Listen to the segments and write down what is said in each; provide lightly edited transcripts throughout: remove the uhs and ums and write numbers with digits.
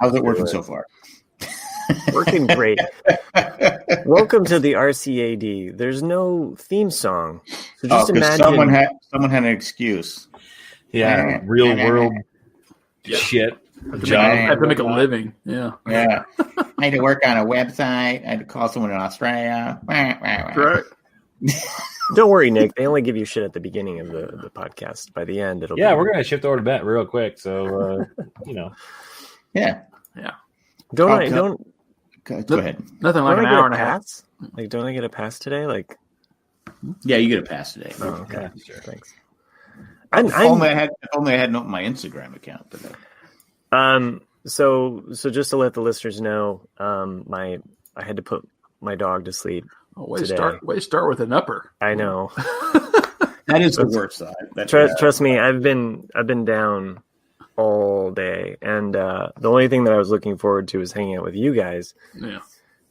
How's it working so far? Working great. Welcome to the RCAD. There's no theme song. So just imagine someone had an excuse. Yeah, real world shit. I have to make a living. Yeah. I had to work on a website. I had to call someone in Australia. Right. Don't worry, Nick. They only give you shit at the beginning of the podcast. By the end, it'll be... we're gonna shift over to Bet real quick. So Yeah. Go ahead. Nothing like an hour and a half. Like, don't I get a pass today? Like, yeah, you get a pass today. Oh, okay. Yeah, sure. Thanks. If only I had my Instagram account today. So just to let the listeners know, I had to put my dog to sleep. Way to start with an upper. I know. That is the worst side. Trust me, I've been down all day, and the only thing that I was looking forward to was hanging out with you guys. Yeah.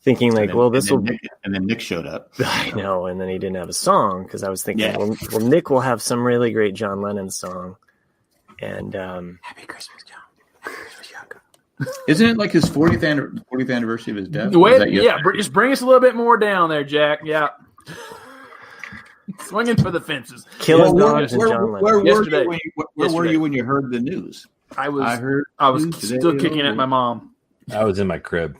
Thinking like, and then Nick showed up. I know, and then he didn't have a song because I was thinking, well, Nick will have some really great John Lennon song, and Happy Christmas, John. Isn't it like his 40th anniversary of his death? Just bring us a little bit more down there, Jack. Yeah. Swinging for the fences. Killing dogs and John Lennon. Where were you when you heard the news? I was still kicking at my mom. I was in my crib.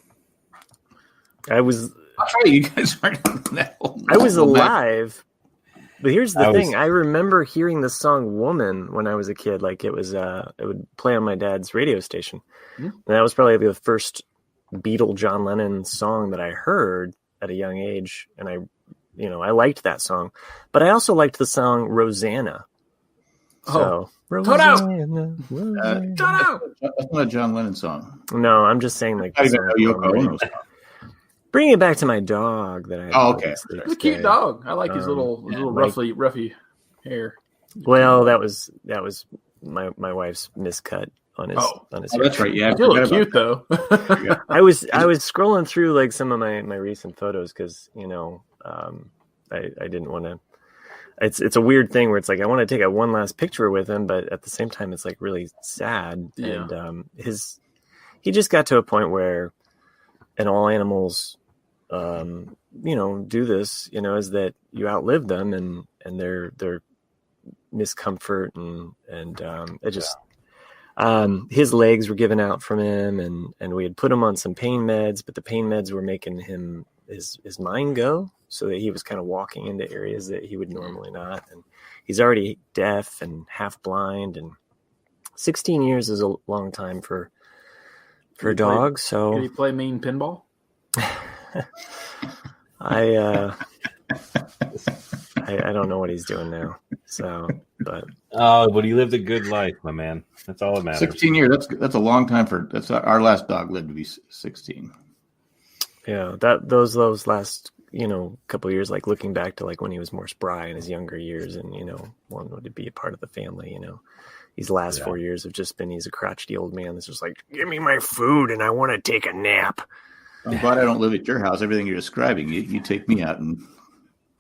I'll try you guys aren't that old. I was alive. But here's the thing. I remember hearing the song Woman when I was a kid. Like it would play on my dad's radio station. Mm-hmm. And that was probably the first Beatle John Lennon song that I heard at a young age. And I liked that song. But I also liked the song Rosanna. Toto! That's not a John Lennon song. No, I'm just saying like Yoko Ono song. Bring it back to my dog that I had. Oh, okay. He's a cute dog. I like his little ruffy hair. Well, that was my wife's miscut on his on his hair. That's right. Yeah. You look cute though. I was scrolling through like some of my recent photos because I didn't want to. It's a weird thing where it's like I want to take one last picture with him, but at the same time it's like really sad. Yeah. And he just got to a point where, and all animals, do this, is that you outlive them and their miscomfort and it just his legs were given out from him and we had put him on some pain meds, but the pain meds were making his mind go, so that he was kind of walking into areas that he would normally not, and he's already deaf and half blind, and 16 years is a long time for a dog. So did he play mean pinball? I don't know what he's doing now. So, but he lived a good life, my man. That's all that matters. 16 years. That's a long time that's our last dog lived to be 16. Yeah, those last couple of years, like looking back to like when he was more spry in his younger years, and wanted to be a part of the family. These last 4 years have just been he's a crotchety old man that's just like, give me my food and I want to take a nap. I'm glad I don't live at your house. Everything you're describing, you take me out and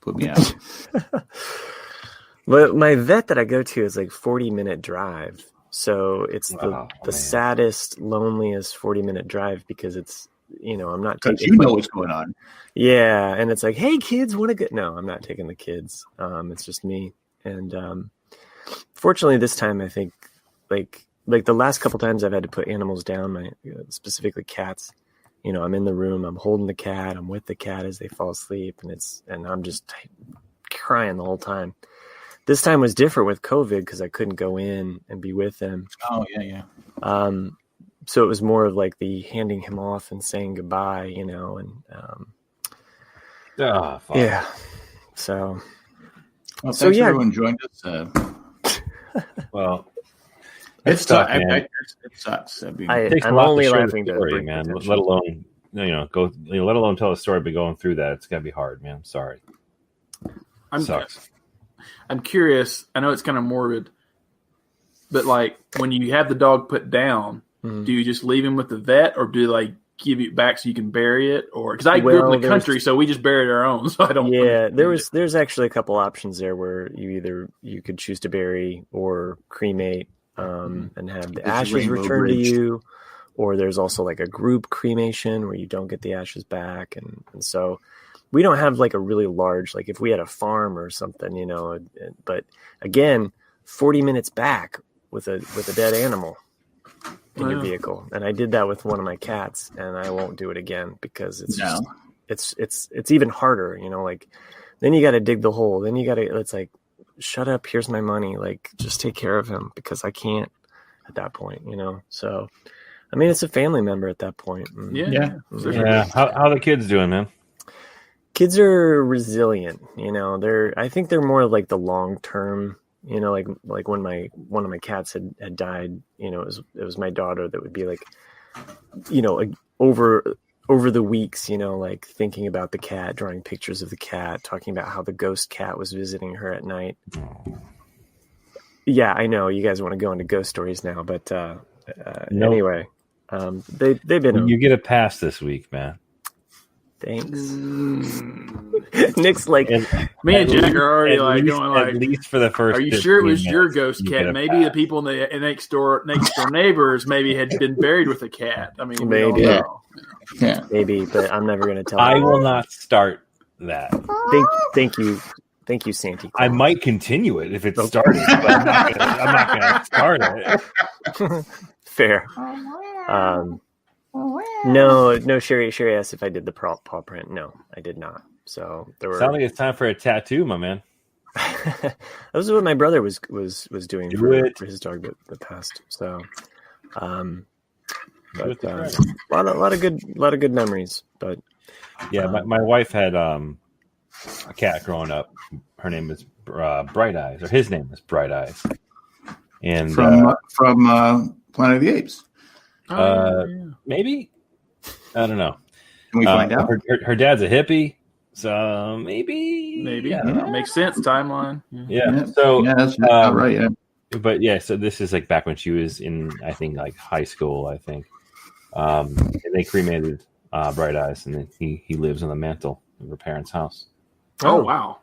put me out. But my vet that I go to is like 40-minute drive. So it's the saddest, loneliest 40-minute drive because it's, I'm not taking... what's going on. Yeah, and it's like, hey, kids, want to go? No, I'm not taking the kids. It's just me. And fortunately, this time, I think, like the last couple times I've had to put animals down, specifically cats, I'm in the room, I'm holding the cat, I'm with the cat as they fall asleep, and I'm just crying the whole time. This time was different with COVID because I couldn't go in and be with them. Oh, yeah. So it was more of like the handing him off and saying goodbye, and yeah. So thanks everyone joined us. Well, it sucks. It sucks. I'm only laughing to story, man. Let alone let alone tell a story. But going through that, it's gotta be hard, man. I'm sorry. Sucks. I'm curious. I know it's kind of morbid, but like when you have the dog put down, do you just leave him with the vet, or do they give it back so you can bury it? Or because I grew up in the country, so we just buried our own. So I don't. Yeah, there's actually a couple options there where you could choose to bury or cremate, and have the ashes returned to you, or there's also like a group cremation where you don't get the ashes back. And so we don't have like a really large, like if we had a farm or something, you know, but again, 40 minutes back with a dead animal in your vehicle. And I did that with one of my cats, and I won't do it again because it's even harder, you know, like then you got to dig the hole. Then you got to, it's like, shut up. Here's my money. Like, just take care of him because I can't at that point, you know? So, I mean, it's a family member at that point. Yeah. How are the kids doing, man? Kids are resilient, you know, I think they're more like the long-term, you know, like when one of my cats had died, you know, it was my daughter that would be like, you know, over the weeks, you know, like thinking about the cat, drawing pictures of the cat, talking about how the ghost cat was visiting her at night. Yeah, I know you guys want to go into ghost stories now, but anyway, they've been. You get a pass this week, man. Thanks. Nick's like, me and Jack are already like going like, at least for the first. Are you sure it was your ghost cat? Maybe the people in the next door neighbors maybe had been buried with a cat. I mean, maybe, yeah, maybe, but I'm never going to tell. I will not start that. Thank you, Santa Claus. I might continue it if it started, but I'm not going to start it. Fair. No. Sherry asked if I did the paw print. No, I did not. So there were. Sounds like it's time for a tattoo, my man. That was what my brother was doing for his dog that passed. So, but a lot of good memories. But yeah, my wife had a cat growing up. Her name is Bright Eyes, or his name is Bright Eyes, and from Planet of the Apes. Maybe, I don't know. Can we find out? Her dad's a hippie, so maybe. I don't know. Makes sense. Timeline. Yeah. So that's about right. Yeah. But yeah, so this is like back when she was in, I think, like high school. I think, and they cremated Bright Eyes, and then he lives on the mantle of her parents' house. Oh wow.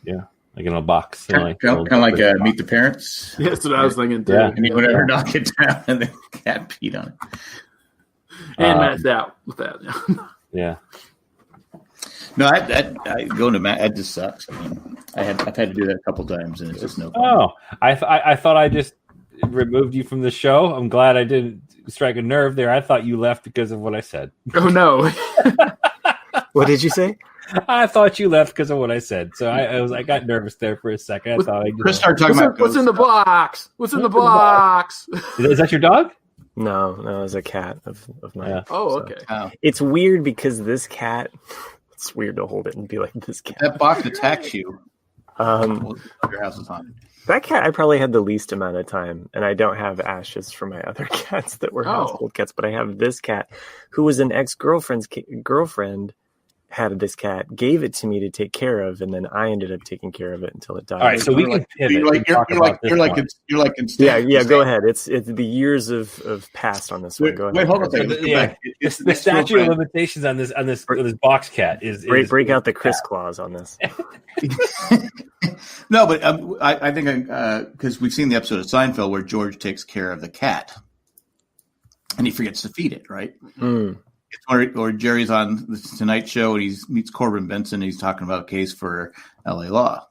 Yeah. Like in a box. Kind of like Meet the Parents. Yeah, that's what I was thinking too. Yeah. And he would ever knock it down and the cat peed on it. And Matt's out with that. Yeah. No, I going to Matt. That just sucks. I mean, I've had to do that a couple times, and it's just no fun. Oh, I thought I just removed you from the show. I'm glad I didn't strike a nerve there. I thought you left because of what I said. Oh no. What did you say? I thought you left because of what I said. So I got nervous there for a second. I thought Chris started talking about what's in the box. What's in the box? Is that your dog? No, it was a cat of mine. Yeah. Oh, okay. Oh. It's weird because this cat. It's weird to hold it and be like this cat. That box attacks you. Your house is haunted. That cat, I probably had the least amount of time, and I don't have ashes for my other cats that were household cats, but I have this cat who was an ex-girlfriend's girlfriend. Had this cat, gave it to me to take care of, and then I ended up taking care of it until it died. All right, so we can pivot. You're like yeah. Go ahead. It's the years of past on this one. Go ahead. Wait, hold on a second. The statute of limitations on this box cat is break out the Chris clause on this. No, but I think because we've seen the episode of Seinfeld where George takes care of the cat, and he forgets to feed it. Right. Mm. It's where Jerry's on the Tonight Show and he meets Corbin Benson. And he's talking about a case for L.A. Law.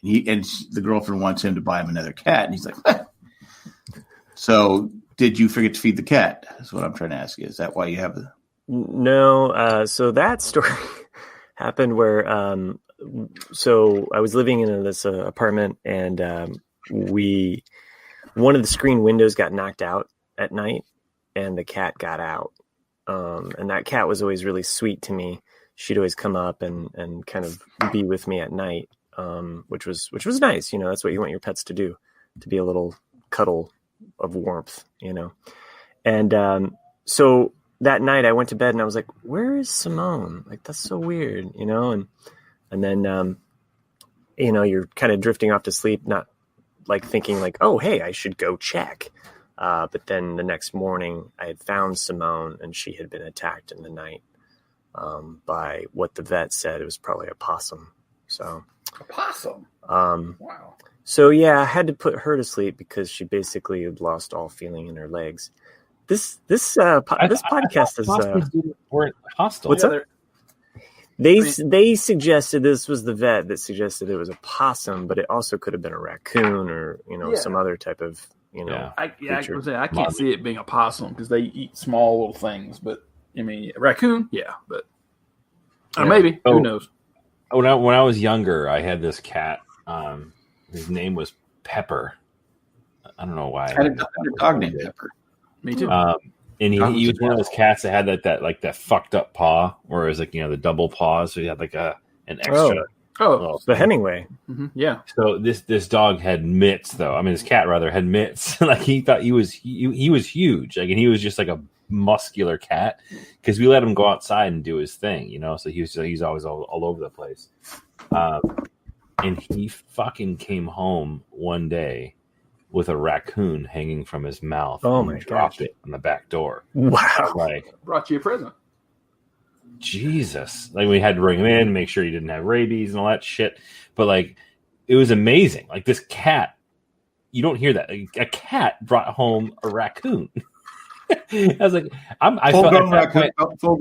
And the girlfriend wants him to buy him another cat. And he's like, what? So did you forget to feed the cat? That's what I'm trying to ask you. Is that why you have the... No. So that story happened where so I was living in this apartment and one of the screen windows got knocked out at night and the cat got out. And that cat was always really sweet to me. She'd always come up and kind of be with me at night, which was nice. You know, that's what you want your pets to do, to be a little cuddle of warmth, you know? And so that night I went to bed and I was like, where is Simone? Like, that's so weird, you know? And then, you know, you're kind of drifting off to sleep, not like thinking like, oh, hey, I should go check. But then the next morning I had found Simone and she had been attacked in the night by what the vet said. It was probably a possum. So A possum? So yeah, I had to put her to sleep because she basically had lost all feeling in her legs. This podcast is weren't hostile. What's up? They suggested this was the vet that suggested it was a possum, but it also could have been a raccoon or some other type of I can't see it being a possum because they eat small little things. But I mean, a raccoon, but maybe who knows? When I was younger, I had this cat. His name was Pepper. I don't know why. I had a dog named Pepper. Me too. And he was one of those cats that had that fucked up paw, or is the double paws. So he had an extra. The Hemingway. Mm-hmm. Yeah. So this dog had mitts, though. I mean, this cat rather had mitts. He thought he was huge. And he was just like a muscular cat because we let him go outside and do his thing, So he's always all over the place. And he fucking came home one day with a raccoon hanging from his mouth. Oh and my dropped gosh. it on the back door. Wow. Brought you a present. Jesus. We had to bring him in, make sure he didn't have rabies and all that shit. But it was amazing. This cat, you don't hear that. A cat brought home a raccoon. I was like, full-grown raccoon. Full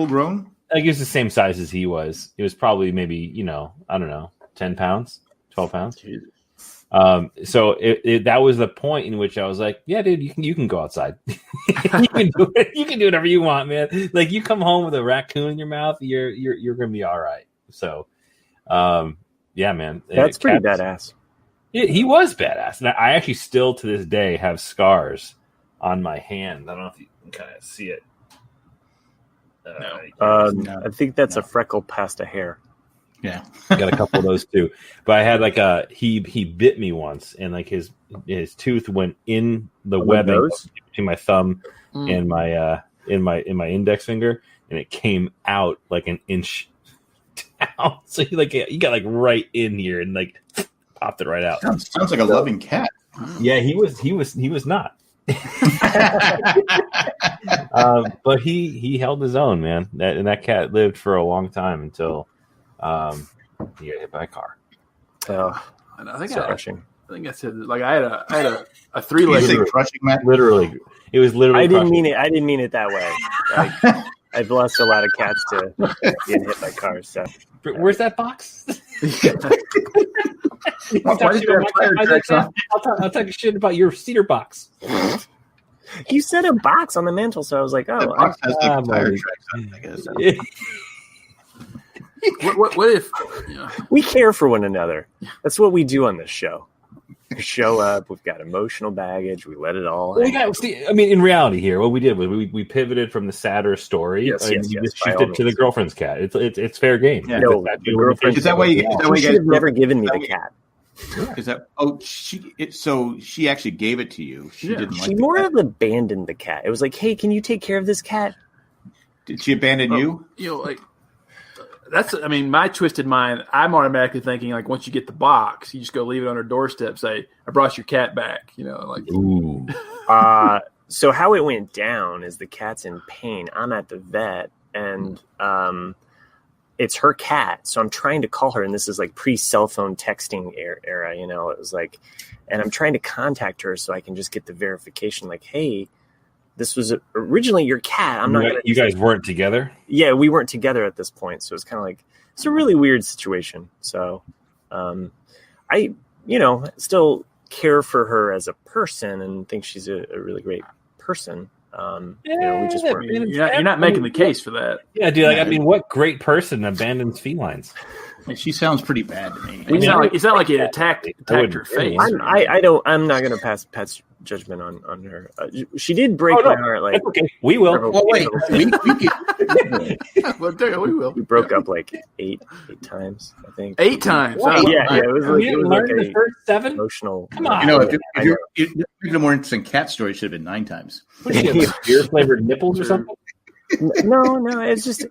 grown. It was the same size as he was. It was probably maybe, I don't know, 10 pounds, 12 pounds. Jesus. So that was the point in which I was like, yeah, dude, you can go outside. You can do it. You can do whatever you want, man. You come home with a raccoon in your mouth, you're gonna be all right. So, yeah, man, that's pretty badass. He was badass, and I actually still to this day have scars on my hand. I don't know if you can kind of see it. I think that's a freckle past a hair. Yeah, I got a couple of those too. But I had he bit me once, and his tooth went in the webbing between my thumb and my in my index finger, and it came out an inch down. So he got right in here and popped it right out. Sounds like a loving cat. Yeah, he was not. But he held his own, man. That cat lived for a long time until he got hit by a car. I think crushing. I think I said I had a 3-legged crushing, Matt. Literally, it was literally. I didn't mean it that way. I've lost a lot of cats to getting hit by cars. So where's that box? I'll talk shit about your cedar box. You said a box on the mantle, so I was like, the box has tire tracks on it, I guess. What if we care for one another? That's what we do on this show. We show up. We've got emotional baggage. We let it all. In reality, here, what we did was we pivoted from the sadder story. Yes, you just shifted to the girlfriend's cat. It's fair game. Yeah. No, Is that why you should have never given me the cat? Is that so she actually gave it to you? She didn't. She more of abandoned the cat. It was like, hey, can you take care of this cat? Did she abandon you? That's. I mean, my twisted mind. I'm automatically thinking once you get the box, you just go leave it on her doorstep. Say, I brought your cat back. Ooh. So how it went down is the cat's in pain. I'm at the vet, and it's her cat. So I'm trying to call her, and this is pre-cell phone texting era. It was and I'm trying to contact her so I can just get the verification. Hey, this was originally your cat. I'm not. You guys weren't together? Yeah, we weren't together at this point. So it's kind of it's a really weird situation. So, I still care for her as a person and think she's a really great person. We just weren't. You're not making the case for that. Yeah, dude. What great person abandons felines? She sounds pretty bad to me. It's not like it attacked her face. I'm not going to pass Pat's judgment on her. She did break my heart. Okay, we will. Well, wait. we will. We broke up 8 times, I think. 8 times. It was the first 7 emotional. Come on. If you're a more interesting cat story, it should have been 9 times. Beer flavored nipples or something? No. It's just.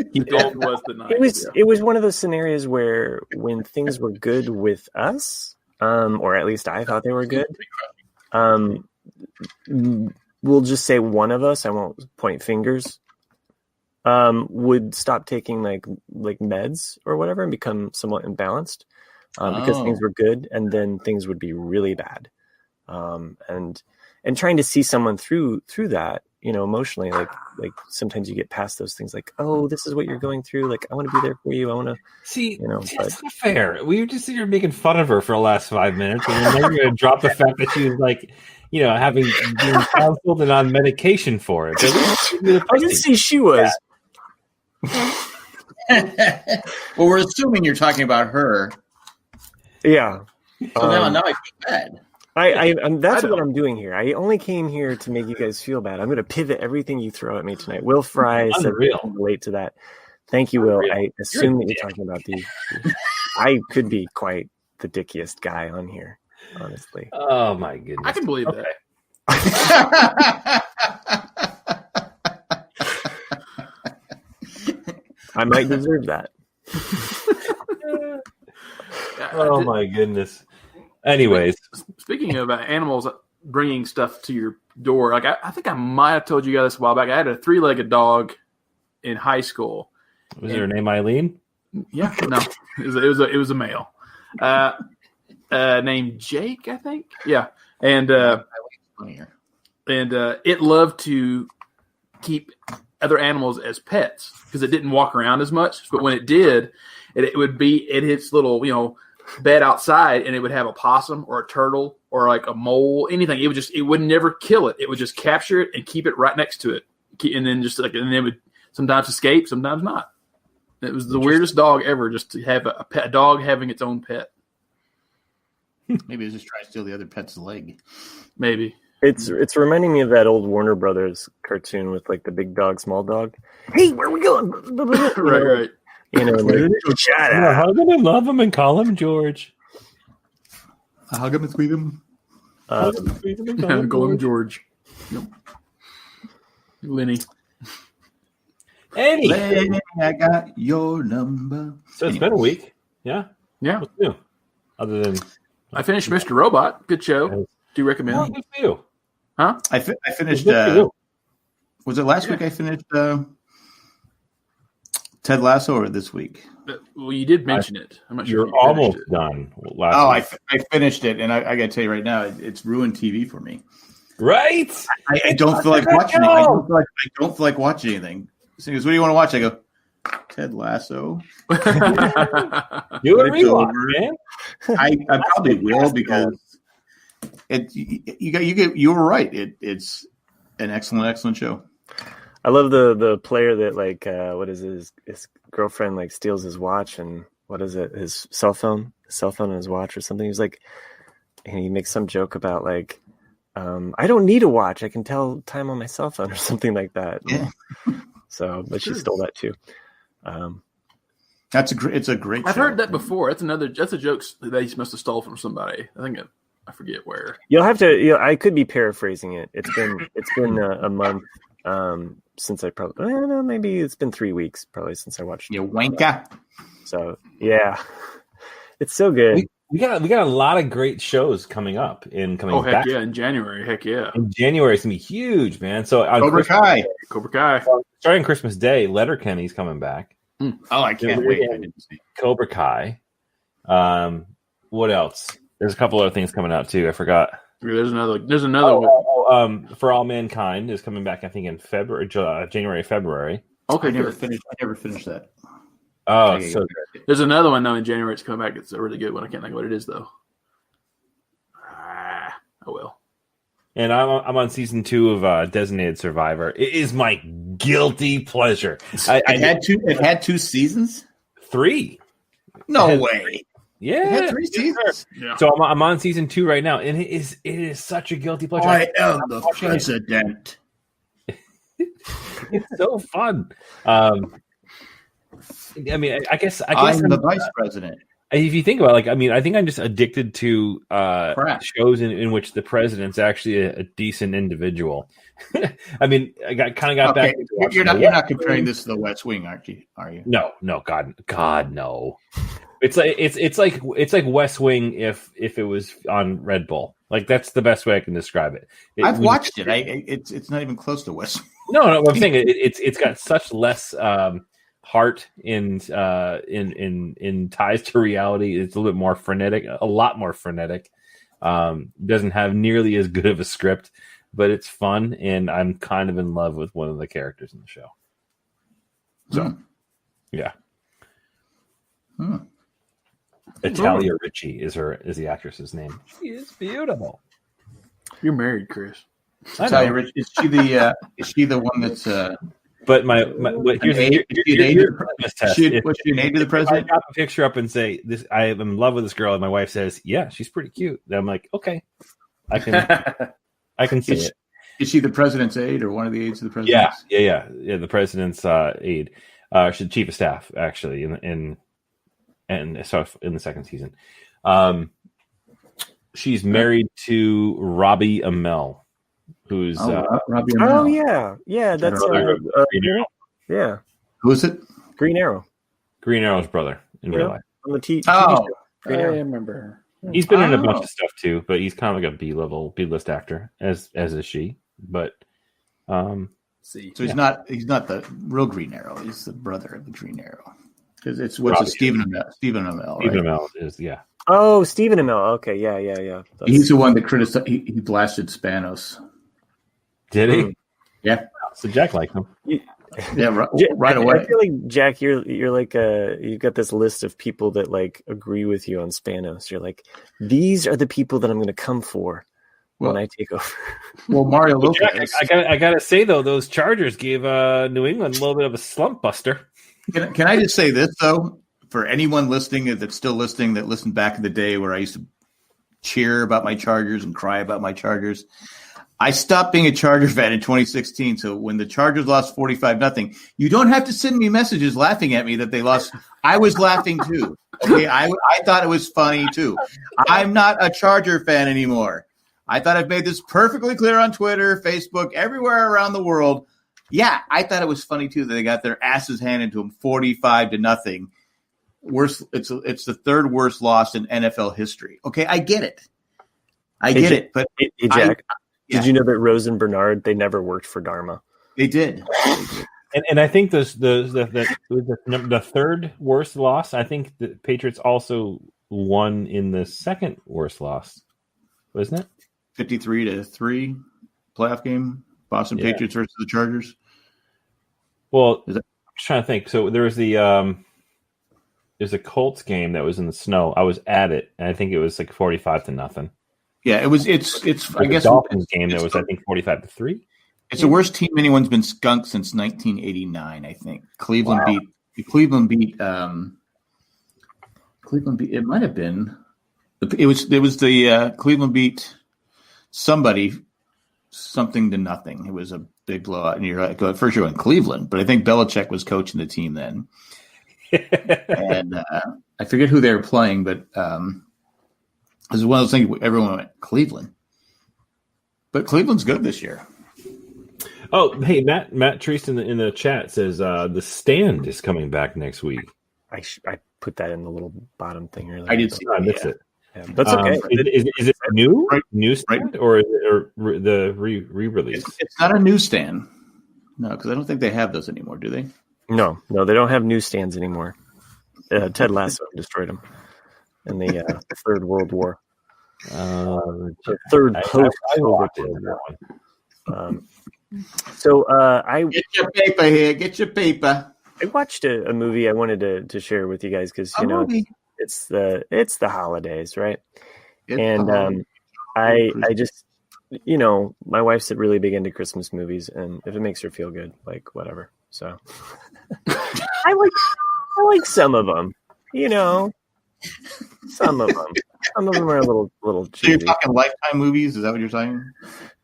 It was one of those scenarios where when things were good with us, or at least I thought they were good. We'll just say one of us, I won't point fingers, would stop taking like meds or whatever and become somewhat imbalanced because things were good, and then things would be really bad. And and trying to see someone through that, emotionally, like sometimes you get past those things, like, oh, this is what you're going through. Like, I want to be there for you. I want to see, but that's not fair. We were just sitting here making fun of her for the last 5 minutes, and then you're going to drop the fact that she was like, having been counseled and on medication for it. I didn't see she was. Well, we're assuming you're talking about her. Yeah. So now I feel bad. That's what I'm doing here. I only came here to make you guys feel bad. I'm going to pivot everything you throw at me tonight. Will Fry said relate to that. Thank you, Will. I assume that you're talking about the. I could be quite the dickiest guy on here, honestly. Oh my goodness! I can believe that. I might deserve that. Oh my goodness. Anyways, speaking of animals bringing stuff to your door, like I think I might have told you guys this a while back. I had a 3-legged dog in high school. Was her name Eileen? Yeah, no, it was a male, named Jake, I think. Yeah, and it loved to keep other animals as pets because it didn't walk around as much. But when it did, it would be in its little bed outside, and it would have a possum or a turtle or like a mole, anything. It would never kill it. It would just capture it and keep it right next to it, and then and it would sometimes escape, sometimes not. It was the weirdest dog ever, just to have a dog having its own pet. Maybe it's just trying to steal the other pet's leg. Maybe. It's reminding me of that old Warner Brothers cartoon with like the big dog, small dog. Hey, where are we going? Right. Shut up. Hug him and love him and call him George. Hug him and squeeze him. Call him George. Yep. Lenny. Lenny, I got your number. So it's been a week. Yeah. Yeah. What's new? Other than I finished Mr. Robot. Good show. Do you recommend? Oh, good for you. Huh? I finished. Was it last week? I finished Ted Lasso, or this week? Well, you did mention it. I'm not sure. You're almost done. I finished it, and I got to tell you right now, it's ruined TV for me. Right? I don't feel like watching it. I don't feel like watching anything. So he goes, "What do you want to watch?" I go, "Ted Lasso." Do a rewatch, man. I probably will, because you were right. It's an excellent show. I love the player that like what is his girlfriend like steals his watch, and what is it, his cell phone and his watch or something. He's like, and he makes some joke about like, I don't need a watch, I can tell time on my cell phone or something like that. Yeah. So, but she stole that too. It's a great. I've show. heard that before. That's a joke that he must have stole from somebody. I think I forget where. You'll have to. I could be paraphrasing it. It's been a month since I probably. I don't know. Maybe it's been 3 weeks probably since I watched. You wanker. So yeah, it's so good. We got a lot of great shows coming up back. Yeah, in January. Heck yeah. In January, it's gonna be huge, man. So on Cobra Kai. Starting Christmas Day, Letterkenny's coming back. Oh, I can't wait. I didn't see Cobra Kai. What else? There's a couple other things coming out too. I forgot. There's another one. For All Mankind is coming back, I think, in January, February. Okay, I never finished that. Oh, so good. There's another one though in January. It's coming back. It's a really good one. I can't think of what it is though. Oh well. And I'm on season 2 of Designated Survivor. It is my guilty pleasure. It had 2 seasons. 3. No way. Yeah, it had 3 seasons. Yeah. So I'm on season 2 right now, and it is such a guilty pleasure. I am the president. It's so fun. I mean, I guess I'm the vice president. If you think about it, I think I'm just addicted to shows in which the president's actually a decent individual. I mean, I got back. You're not comparing this to the West Wing, are you? No, God, no. It's like West Wing if it was on Red Bull. Like, that's the best way I can describe it. I've watched it. It's not even close to West Wing. No, I'm saying it's got such less heart in ties to reality. It's a little bit more frenetic, a lot more frenetic. Doesn't have nearly as good of a script, but it's fun, and I'm kind of in love with one of the characters in the show. So, yeah. Italia Ricci is the actress's name. She is beautiful. You're married, Chris. Italia Ricci, is she the one that's? But here's the test. Was she an aide to the president? I got a picture up and say this. I am in love with this girl, and my wife says, "Yeah, she's pretty cute." And I'm like, "Okay, I can see it." Is she the president's aide or one of the aides of the president? Yeah. The president's aide. She's the chief of staff, actually, in the second season. She's married to Robbie Amell, who's Robbie Amell. yeah, that's Green Arrow. Yeah. Who is it? Green Arrow. Green Arrow's brother in real life. On the TV show. I remember her. He's been in a bunch of stuff too, but he's kind of like a B-list actor, as is she. But so he's not the real Green Arrow. He's the brother of the Green Arrow. Because it's Stephen Amell. Stephen Amell. Stephen Amell is Oh, Stephen Amell. Okay, yeah. He's the one that criticized. He blasted Spanos. Did he? Yeah. So Jack liked him. Right away. I feel like Jack, you're like you've got this list of people that like agree with you on Spanos. You're like, these are the people that I'm going to come for when I take over. Well, Mario Lopez. Jack, I gotta say though, those Chargers gave New England a little bit of a slump buster. Can I just say this though, for anyone listening that's still listening that listened back in the day where I used to cheer about my Chargers and cry about my Chargers. I stopped being a Charger fan in 2016. So when the Chargers lost 45-0, you don't have to send me messages laughing at me that they lost. I was laughing too. Okay, I thought it was funny too. I'm not a Charger fan anymore. I thought I've made this perfectly clear on Twitter, Facebook, everywhere around the world. Yeah, I thought it was funny too that they got their asses handed to them 45-0. Worst. It's the third worst loss in NFL history. Okay, I get it. But hey, Jack. Did you know that Rose and Bernard, they never worked for Dharma? They did. And I think the third worst loss, I think the Patriots also won in the second worst loss, wasn't it? 53-3 playoff game, Boston Patriots versus the Chargers. Well, I'm just trying to think. So there was there's a Colts game that was in the snow. I was at it, and I think it was like 45-0. Yeah, it was. It's. I guess Dolphins game that was, I think, 45-3. It's the worst team anyone's been skunked since 1989. I think Cleveland beat. It might have been. It was the Cleveland beat somebody something to nothing. It was a big blowout, and you're like, first you're in Cleveland, but I think Belichick was coaching the team then, and I forget who they were playing, but. It was one of those things where everyone went, Cleveland. But Cleveland's good this year. Oh, hey, Matt Treese in the chat says The Stand is coming back next week. I put that in the little bottom thing earlier. I did see I missed it. Yeah, that's okay. Is it new stand or is it the re-release? It's not a newsstand. No, because I don't think they have those anymore, do they? No, they don't have newsstands anymore. Ted Lasso destroyed them. In the Third World War. Third post-World War. So I get your paper here. Get your paper. I watched a movie I wanted to share with you guys because it's the holidays, right? I just my wife's really big into Christmas movies, and if it makes her feel good, like whatever. So I like some of them, Some of them are a little cheesy. So you're talking Lifetime movies? Is that what you're saying?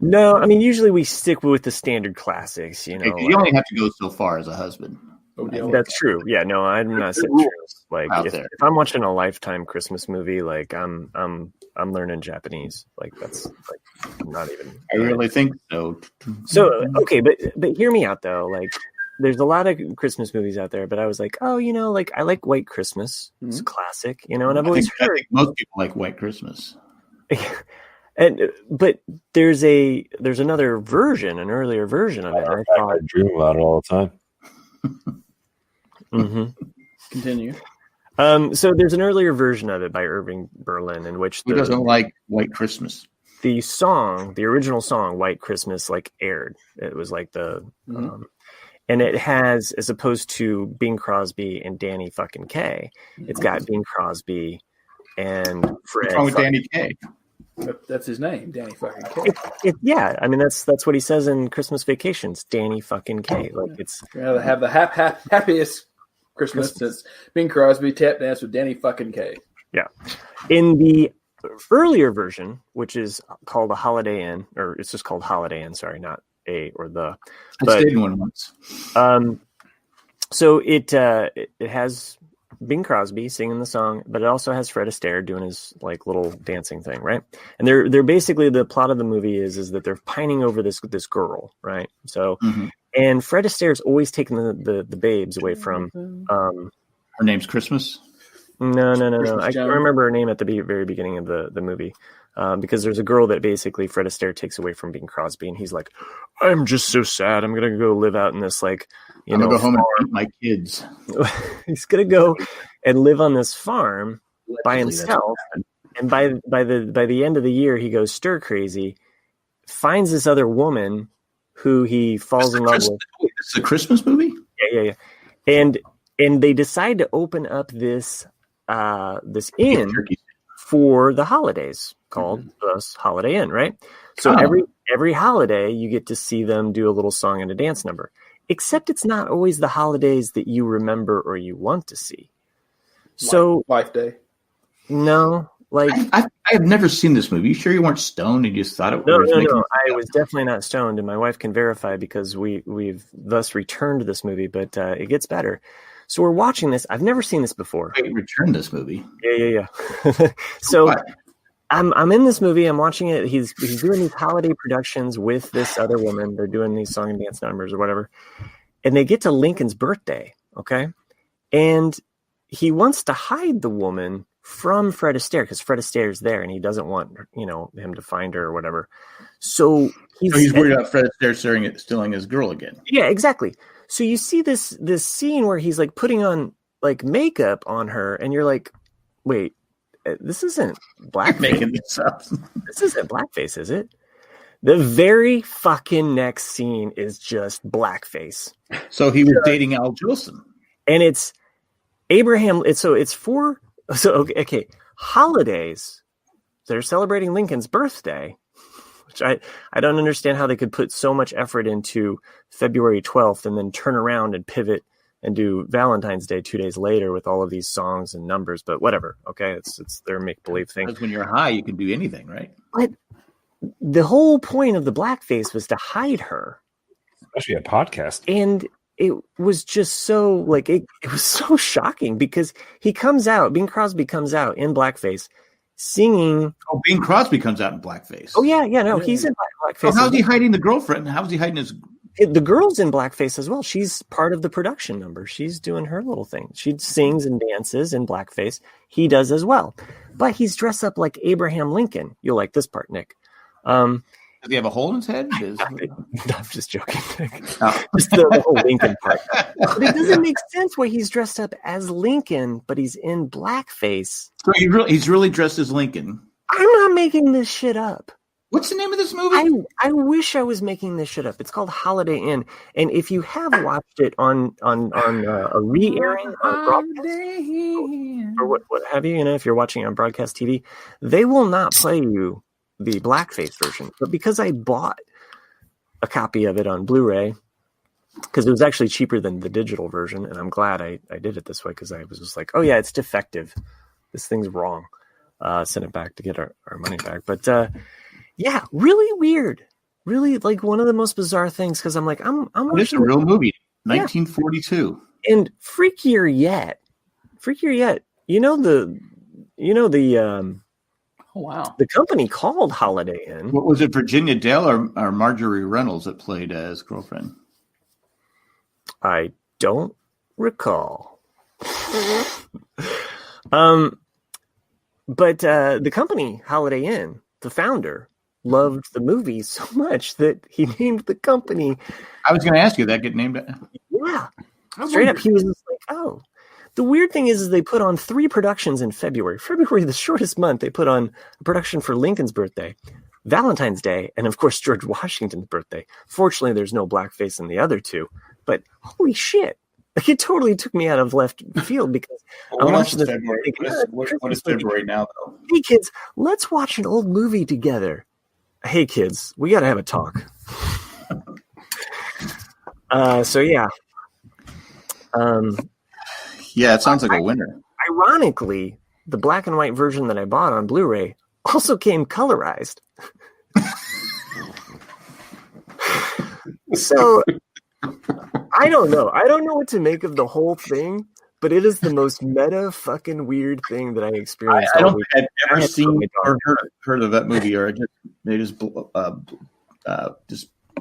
No, I mean usually we stick with the standard classics. You only have to go so far as a husband. That's true. Yeah, no, I'm not saying true. Like if I'm watching a Lifetime Christmas movie, like I'm learning Japanese. Like that's like not even. I really think so. So okay, but hear me out though. Like there's a lot of Christmas movies out there, but I was like, I like White Christmas. It's a classic, and I've always heard. I think most people like White Christmas. But there's another version, an earlier version of it. I dream about it all the time. Mm-hmm. Continue. So there's an earlier version of it by Irving Berlin in which Who doesn't like White Christmas? The original song, White Christmas, like aired. It was like and it has, as opposed to Bing Crosby and Danny fucking Kaye, it's got Bing Crosby and Fred. What's wrong with Danny Kaye? That's his name, Danny fucking Kaye. Yeah, I mean that's what he says in Christmas Vacations, Danny fucking Kaye. Like it's have the happiest Christmas since Bing Crosby tap dance with Danny fucking Kaye. Yeah, in the earlier version, which is called a Holiday Inn, or it's just called Holiday Inn. Sorry, not a or the. I stayed in one once. So it has Bing Crosby singing the song, but it also has Fred Astaire doing his like little dancing thing, right? And they're basically, the plot of the movie is that they're pining over this girl, right? So, and Fred Astaire's always taking the babes away from. Her name's Christmas. No. I can't remember her name at the very beginning of the movie. Because there's a girl that basically Fred Astaire takes away from Bing Crosby, and he's like, "I'm just so sad. I'm gonna go live out in this like, I'm gonna go home and feed my kids." He's gonna go and live on this farm by himself, and by the end of the year, he goes stir crazy, finds this other woman who he falls in love with. It's a Christmas movie. Yeah, and they decide to open up this inn for the holidays called the Holiday Inn, right? So every holiday you get to see them do a little song and a dance number, except it's not always the holidays that you remember or you want to see. So Life Day. No, like I have never seen this movie. You sure you weren't stoned and you just thought it was? No. I was definitely not stoned, and my wife can verify because we've thus returned this movie, but it gets better. So we're watching this. I've never seen this before. Wait, return this movie? Yeah. So I'm in this movie. I'm watching it. He's doing these holiday productions with this other woman. They're doing these song and dance numbers or whatever. And they get to Lincoln's birthday, okay? And he wants to hide the woman from Fred Astaire because Fred Astaire's there and he doesn't want him to find her or whatever. So he's worried about Fred Astaire stealing his girl again. Yeah, exactly. So you see this scene where he's like putting on like makeup on her, and you're like, wait, this isn't blackface. Making this up. This isn't blackface, is it? The very fucking next scene is just blackface. So he was dating Al Jolson. And it's Abraham. Okay. Holidays. They're celebrating Lincoln's birthday. I don't understand how they could put so much effort into February 12th and then turn around and pivot and do Valentine's Day 2 days later with all of these songs and numbers, but whatever. Okay. It's their make-believe thing. Because when you're high, you can do anything, right? But the whole point of the blackface was to hide her. Especially a podcast. And it was just so like, it was so shocking because Bing Crosby comes out in blackface singing. Oh, Bing Crosby comes out in blackface. Oh yeah, no, he's in blackface. So how's he hiding the girlfriend? How's he hiding his? The girl's in blackface as well. She's part of the production number. She's doing her little thing. She sings and dances in blackface. He does as well, but he's dressed up like Abraham Lincoln. You'll like this part, Nick. Does he have a hole in his head? I'm just joking. Just the whole Lincoln part. But it doesn't make sense why he's dressed up as Lincoln, but he's in blackface. So he's really dressed as Lincoln. I'm not making this shit up. What's the name of this movie? I wish I was making this shit up. It's called Holiday Inn, and if you have watched it on a re-airing on broadcast or what have you, if you're watching on broadcast TV, they will not play you the blackface version. But because I bought a copy of it on Blu-ray, because it was actually cheaper than the digital version, and I'm glad I did it this way because I was just like, oh yeah, it's defective. This thing's wrong. Send it back to get our money back. But yeah, really weird. Really like one of the most bizarre things because I'm like, I'm It's a real movie, 1942. And freakier yet. Oh, wow. The company called Holiday Inn. What was it, Virginia Dale or Marjorie Reynolds that played as girlfriend? I don't recall. But the company, Holiday Inn, the founder, loved the movie so much that he named the company. I was going to ask you that get named. Yeah. Straight up, he was just like, oh. The weird thing is they put on 3 productions in February. February, the shortest month, they put on a production for Lincoln's birthday, Valentine's Day, and of course George Washington's birthday. Fortunately, there's no blackface in the other 2, but holy shit. Like, it totally took me out of left field because I'm watching this. February? What is February now, though? Hey, kids, let's watch an old movie together. Hey, kids, we got to have a talk. So, yeah. Yeah, it sounds like a winner. Ironically, the black and white version that I bought on Blu-ray also came colorized. So, I don't know. I don't know what to make of the whole thing, but it is the most meta fucking weird thing that I experienced. I don't think I've ever seen or heard of that movie, or they just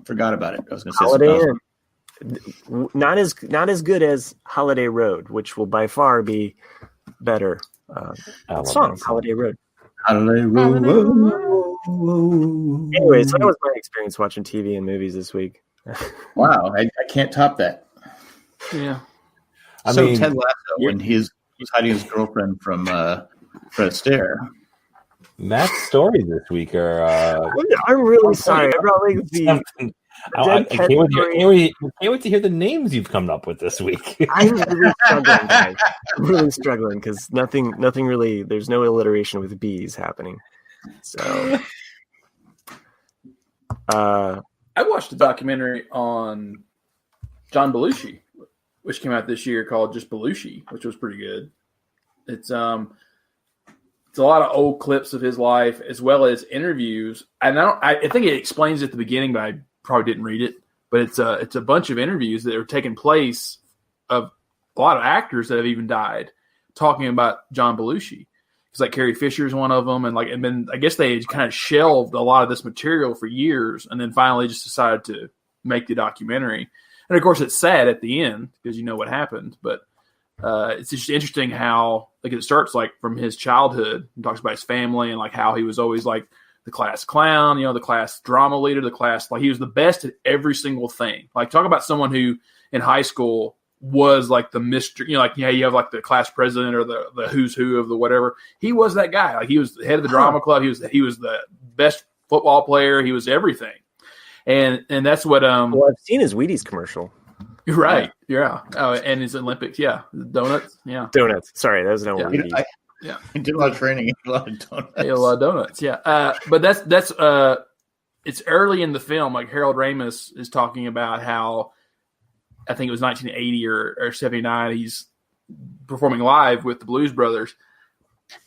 forgot about it. I was going to say Holiday Inn. Not as good as Holiday Road, which will by far be better. Song Holiday Road. Holiday Road. Anyway, so that was my experience watching TV and movies this week. Wow, I can't top that. Yeah. I So mean, Ted Lasso, when he's hiding his girlfriend from Fred Astaire. Matt's stories this week are. I'm really sorry. I brought like the. I can't wait to hear the names you've come up with this week. I'm really struggling, guys. I'm really struggling because nothing really. There's no alliteration with B's happening. So, I watched a documentary on John Belushi, which came out this year called just Belushi, which was pretty good. It's a lot of old clips of his life as well as interviews. And I think it explains it at the beginning, but I probably didn't read it. But it's a bunch of interviews that are taking place of a lot of actors that have even died talking about John Belushi. It's like Carrie Fisher is one of them, and then I guess they kind of shelved a lot of this material for years, and then finally just decided to make the documentary. And of course, it's sad at the end because you know what happened. But it's just interesting how it starts like from his childhood. He talks about his family and like how he was always like the class clown, the class drama leader, the class he was the best at every single thing. Like talk about someone who in high school was like the Mr. You have like the class president or the who's who of the whatever. He was that guy. Like he was the head of the drama club. He was the best football player. He was everything. And that's what well, I've seen his Wheaties commercial. You're right. Yeah. Oh, and his Olympics. Yeah. Donuts. Yeah. Donuts. Sorry, that was no Wheaties. Yeah. He did a lot of training. He had a lot of donuts. He had a lot of donuts. Yeah. But that's it's early in the film. Like Harold Ramis is talking about how I think it was 1980 or 79. He's performing live with the Blues Brothers,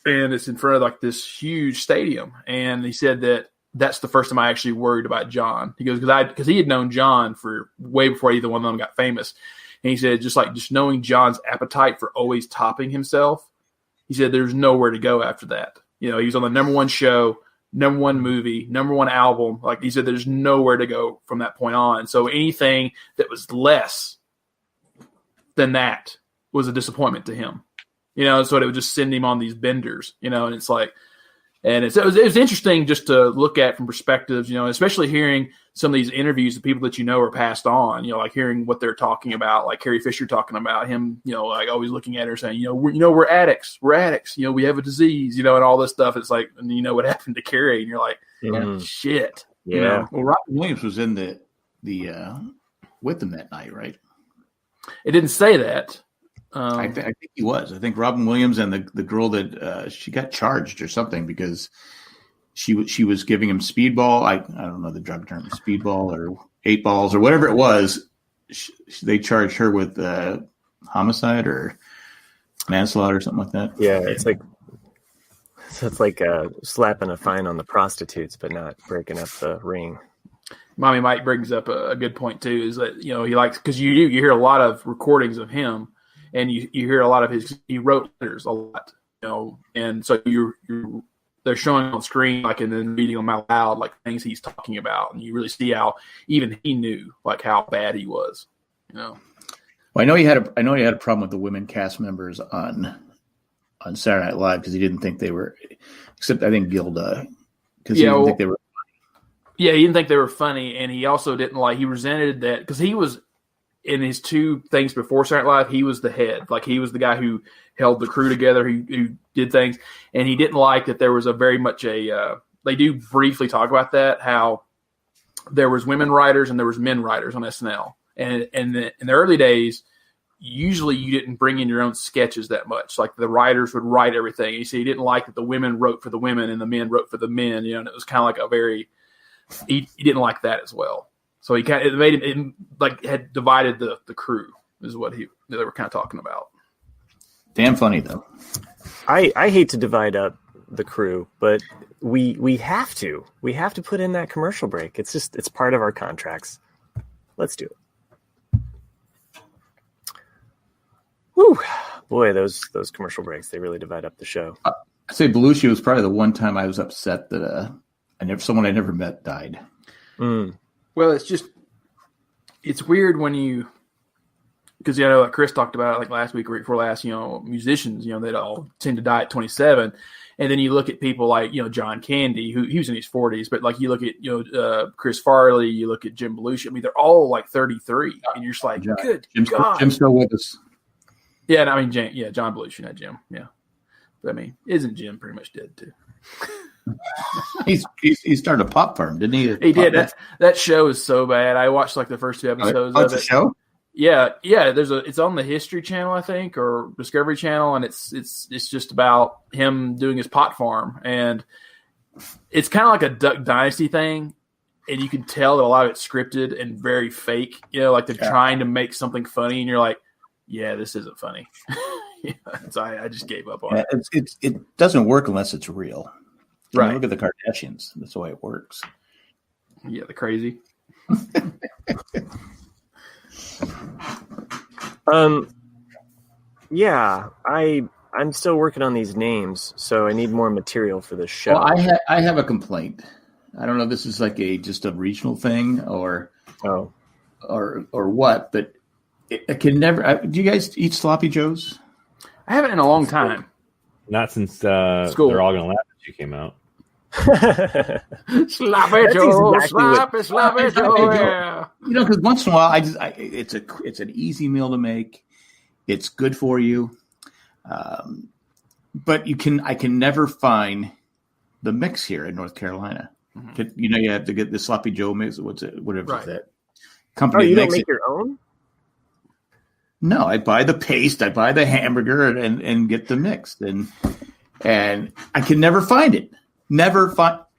and it's in front of like this huge stadium. And he said that's the first time I actually worried about John. He goes because he had known John for way before either one of them got famous. And he said just knowing John's appetite for always topping himself. He said there's nowhere to go after that. He was on the number one show, number one movie, number one album. Like he said, there's nowhere to go from that point on. So anything that was less than that was a disappointment to him. So it would just send him on these benders, and it's like, and it was interesting just to look at from perspectives, especially hearing some of these interviews of people that are passed on, like hearing what they're talking about, like Carrie Fisher talking about him, like always looking at her saying, we're addicts, we have a disease, and all this stuff. It's like, and what happened to Carrie, and you're like, shit. Yeah. Well, Robin Williams was in the with them that night, right? It didn't say that. I think he was. I think Robin Williams and the girl that she got charged or something because she was giving him speedball. I don't know the drug term, speedball or 8 balls or whatever it was. They charged her with homicide or manslaughter or something like that. Yeah, it's like slapping a fine on the prostitutes, but not breaking up the ring. Mommy Mike brings up a good point too. Is that he likes because you hear a lot of recordings of him. And you hear a lot of he wrote letters a lot, and so they're showing on screen, like, and then reading them out loud, like things he's talking about. And you really see how even he knew like how bad he was, Well, I know he had a problem with the women cast members on Saturday Night Live because he didn't think they were, except I think Gilda, because he didn't think they were funny. Yeah, he didn't think they were funny. And he also didn't he resented that because he was in his 2 things before Saturday Night Live, he was the head. Like, he was the guy who held the crew together, who did things. And he didn't like that there was a very much they do briefly talk about that, how there was women writers and there was men writers on SNL. And in the early days, usually you didn't bring in your own sketches that much. Like, the writers would write everything. And he didn't like that the women wrote for the women and the men wrote for the men, and it was kind of like a very – he didn't like that as well. So it made him like had divided the crew is what they were kind of talking about. Damn funny though. I hate to divide up the crew, but we have to put in that commercial break. It's part of our contracts. Let's do it. Woo, boy, those commercial breaks, they really divide up the show. I'd say Belushi was probably the one time I was upset that someone I never met died. Well, it's weird when because like Chris talked about like last week or before last, musicians, they all tend to die at 27. And then you look at people like, John Candy, who he was in his 40s, but like you look at, Chris Farley, you look at Jim Belushi. I mean, they're all like 33 and you're just like, good God. Jim's still with us. Yeah. And I mean, John Belushi, not Jim. Yeah. But I mean, isn't Jim pretty much dead too? He started a pop firm, didn't he? He did. That show is so bad. I watched like the first 2 episodes of it. It's a show? Yeah. It's on the History Channel, I think, or Discovery Channel, and it's just about him doing his pot farm, and it's kind of like a Duck Dynasty thing, and you can tell that a lot of it's scripted and very fake. Like they're trying to make something funny, and you're like, yeah, this isn't funny. So I just gave up on it. It doesn't work unless it's real. Right. Look at the Kardashians. That's the way it works. Yeah, the crazy. Yeah, I'm still working on these names, so I need more material for this show. Well, I have a complaint. I don't know if this is like just a regional thing or what, but I can never. Do you guys eat sloppy joes? I haven't in a long time. Not since School. They're All Gonna Laugh at You came out. Sloppy Joe, sloppy Joe. Yeah. Because once in a while, it's an easy meal to make. It's good for you, but I can never find the mix here in North Carolina. Mm-hmm. You have to get the sloppy Joe mix. Whatever right. that company. Oh, you don't makes make your own? No, I buy the paste, I buy the hamburger, and get the mix, and I can never find it.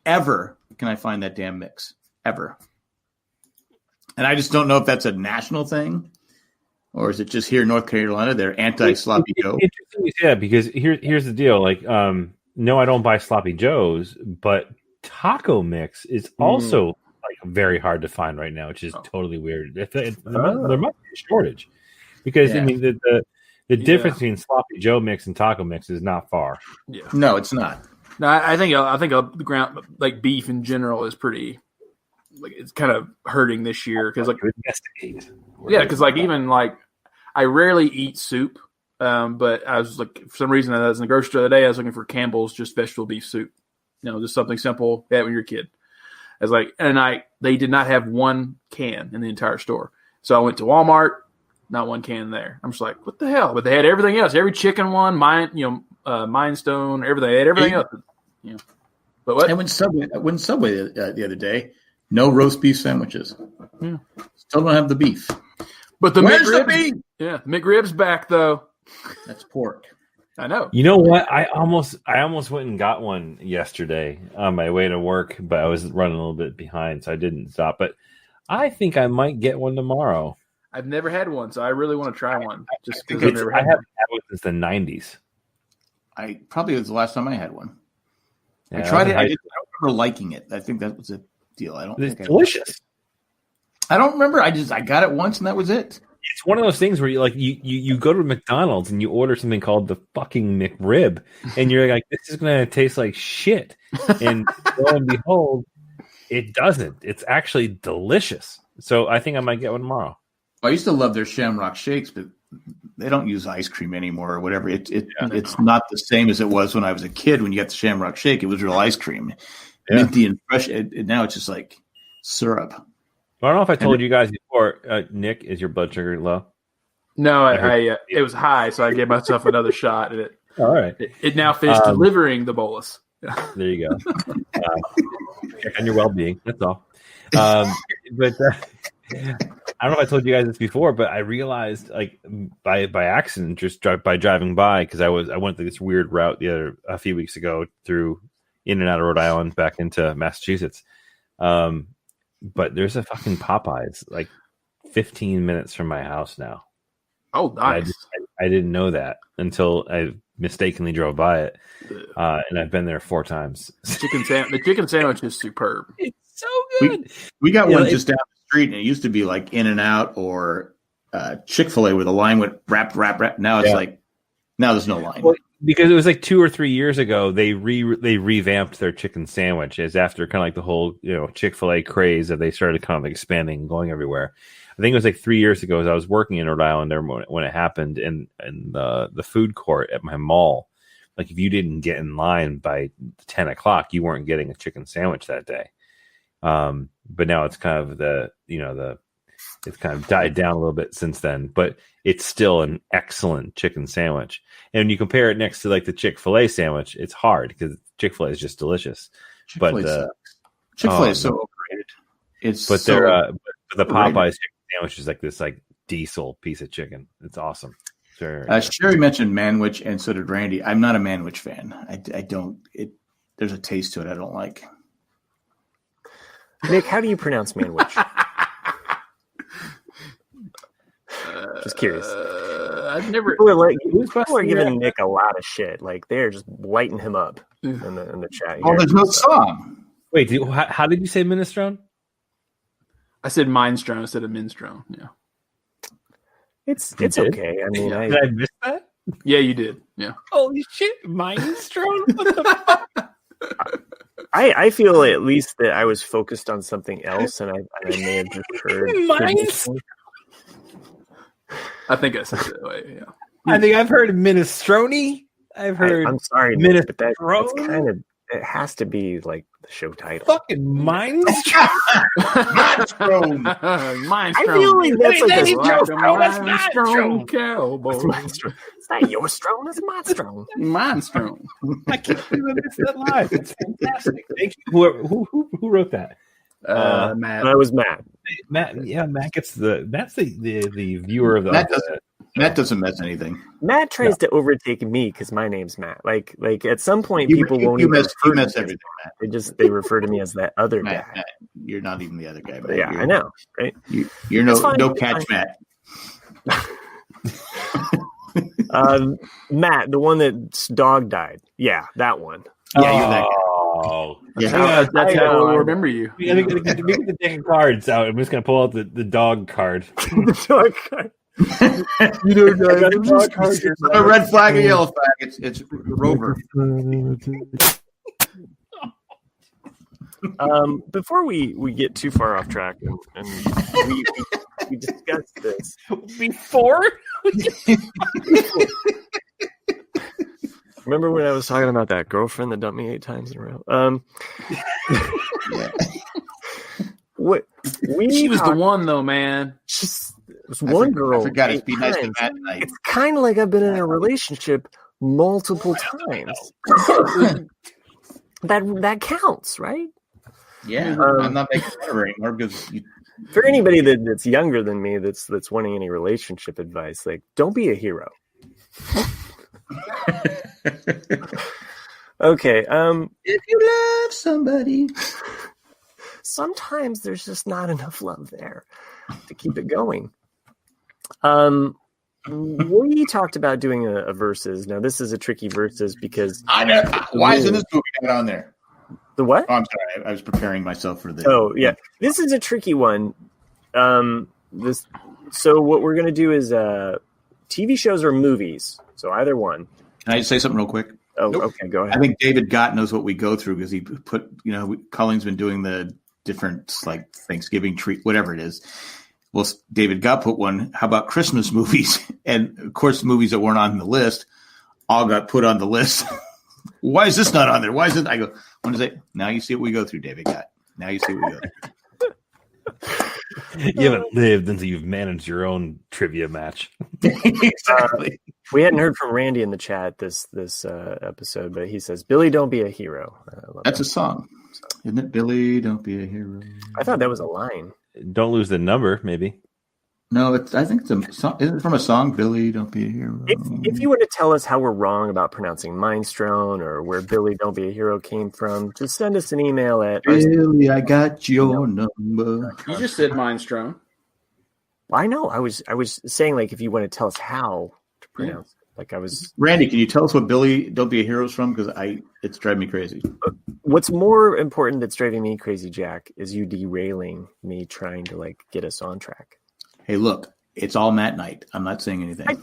Ever can I find that damn mix ever. And I just don't know if that's a national thing, or is it just here in North Carolina? They're anti-sloppy Joe. Interesting, yeah. Because here's the deal. Like, no, I don't buy sloppy Joes, but taco mix is also like very hard to find right now, which is totally weird. There must be a shortage. Because I mean the difference between sloppy Joe mix and taco mix is not far. Yeah. No, it's not. No, I think the ground like beef in general is pretty like it's kind of hurting this year because like investigate. Yeah, because like even like I rarely eat soup, but I was like for some reason I was in the grocery store the other day I was looking for Campbell's just vegetable beef soup, just something simple. Yeah, when you're a kid, I was like, and they did not have one can in the entire store, so I went to Walmart. Not one can there. I'm just like, what the hell? But they had everything else. Every chicken one, Mind Stone, everything. They had everything else. But what? And when Subway the other day, no roast beef sandwiches. Yeah. Still don't have the beef. But Where's the beef? Yeah, McRibs back though. That's pork. I know. You know what? I almost went and got one yesterday on my way to work, but I was running a little bit behind, so I didn't stop. But I think I might get one tomorrow. I've never had one, so I really want to try one. Just because I haven't had one since the 90s. I probably was the last time I had one. Yeah, I tried it. I don't remember liking it. I think that was a deal. It's delicious. I don't remember. I got it once and that was it. It's one of those things where you go to McDonald's and you order something called the fucking McRib, and you're like, this is gonna taste like shit. And lo and behold, it doesn't. It's actually delicious. So I think I might get one tomorrow. I used to love their Shamrock Shakes, but they don't use ice cream anymore or whatever. It's not the same as it was when I was a kid. When you got the Shamrock Shake, it was real ice cream, minty and fresh. And now it's just like syrup. I don't know if I told you guys before. Nick, is your blood sugar low? No, it was high, so I gave myself another shot, and All right. it now finished delivering the bolus. There you go. Check on your well-being. That's all. But I don't know if I told you guys this before, but I realized, like, by accident, just by driving by, because I went through this weird route a few weeks ago through in and out of Rhode Island back into Massachusetts. But there's a fucking Popeyes like 15 minutes from my house now. Oh, nice. I didn't know that until I mistakenly drove by it, and I've been there 4 times. The chicken sandwich is superb. It's so good. We got one just down the street, and it used to be like In-N-Out or Chick-fil-A where the line went wrap. Now it's like, now there's no line. Well, because it was like 2 or 3 years ago, they revamped their chicken sandwich as after kind of like the whole Chick-fil-A craze that they started kind of like expanding and going everywhere. I think it was like 3 years ago as I was working in Rhode Island when it happened in the food court at my mall. Like if you didn't get in line by 10 o'clock, you weren't getting a chicken sandwich that day. But now it's kind of it's kind of died down a little bit since then, but it's still an excellent chicken sandwich. And when you compare it next to like the Chick-fil-A sandwich, it's hard because Chick-fil-A is just delicious. Chick-fil-A is so overrated. The Popeyes chicken sandwich is like this like diesel piece of chicken. It's awesome. Sure. Sherry mentioned Manwich, and so did Randy. I'm not a Manwich fan. I don't. There's a taste to it I don't like. Nick, how do you pronounce Manwich? Just curious. I've never. People are giving Nick a lot of shit. Like they're just lighting him up in the chat. Oh, there's no song. Wait, how did you say minestrone? I said minestrone instead of minstrone. Yeah, it's okay. I mean, did I miss that? Yeah, you did. Yeah. Holy shit, minestrone! What the fuck? I feel at least that I was focused on something else, and I may have just heard minestrone. I think I said it that way. Yeah. I think I've heard minestrone. I've heard. I'm sorry, minestrone. But that's kind of. It has to be like the show title. Fucking minestrone. Minestrone. I feel like that's like a minestrone cowboy. It's not your strone, it's my strone. Minestrone. I can't believe I missed that live. It's fantastic. Thank you. Who wrote that? Matt. It was Matt. Matt. Yeah, Matt gets Matt's the viewer of the. Matt doesn't mess anything. Matt tries to overtake me because my name's Matt. Like at some point, people won't even mess everything. Matt. They refer to me as that other guy. Matt, you're not even the other guy. Matt. Yeah, I know, right? You're no catch, Matt. Matt, the one that's dog died. Yeah, that one. Yeah, you're that guy. Oh, yeah. That's how we'll remember you. We get the deck of cards out. I'm just gonna pull out the dog card. The dog card. You don't know. It's not a red flag or yellow flag. It's Rover. Before we get too far off track, and we discussed this before. Remember when I was talking about that girlfriend that dumped me 8 times in a row? Yeah. She was the one, though, man. There's one girl. I forgot it's be nice to Matt tonight. It's kind of like I've been in a relationship multiple times. That counts, right? Yeah, I'm not making fun of her anymore because for anybody that's younger than me that's wanting any relationship advice, like don't be a hero. Okay. If you love somebody, sometimes there's just not enough love there to keep it going. We talked about doing a versus. Now this is a tricky versus because I know why isn't this movie not on there? The what? Oh, I'm sorry, I was preparing myself for this. Oh yeah, this is a tricky one. So what we're gonna do is TV shows or movies. So either one. Can I just say something real quick? Oh, nope. Okay, go ahead. I think David Gott knows what we go through because he put, Colleen's been doing the different like Thanksgiving treat, whatever it is. Well, David Gott put one. How about Christmas movies? And of course, movies that weren't on the list all got put on the list. Why is this not on there? Why is it? I go, when is it? Now you see what we go through, David Gott. Now you see what we go through. You haven't lived until you've managed your own trivia match. Exactly. We hadn't heard from Randy in the chat this episode, but he says, "Billy, don't be a hero." That's a song, isn't it? Billy, don't be a hero. I thought that was a line. Don't lose the number, maybe. No, I think it's a song. Isn't it from a song? Billy, don't be a hero. If you were to tell us how we're wrong about pronouncing Mindstrone or where Billy Don't Be a Hero came from, just send us an email at Billy, I got your number. You just said Mindstrone. I know. I was saying, like, if you want to tell us how to pronounce it. Like I was Randy, can you tell us what Billy Don't Be a Hero is from? Because it's driving me crazy. What's more important that's driving me crazy, Jack, is you derailing me trying to like get us on track. Hey, look, it's all Matt Knight. I'm not saying anything. No,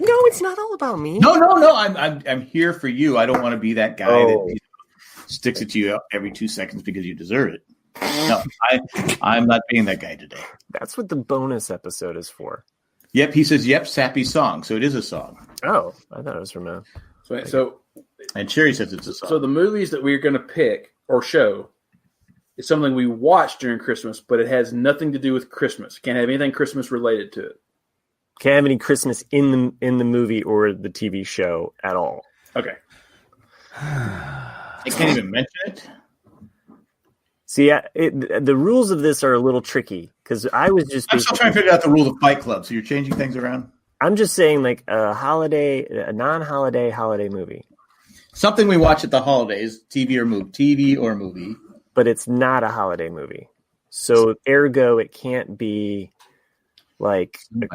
it's not all about me. No. I'm here for you. I don't want to be that guy that sticks it to you every 2 seconds because you deserve it. No, I'm not being that guy today. That's what the bonus episode is for. Yep, he says, yep, sappy song. So it is a song. Oh, I thought it was from a... And Sherry says it's a song. So the movies that we're going to pick or show is something we watch during Christmas, but it has nothing to do with Christmas. Can't have anything Christmas related to it. Can't have any Christmas in the movie or the TV show at all. Okay. I can't even mention it. See, the rules of this are a little tricky because I was just... I'm still trying to figure out the rules of Fight Club. So you're changing things around? I'm just saying like a non-holiday holiday movie. Something we watch at the holidays, TV or movie. But it's not a holiday movie. So ergo, it can't be like... It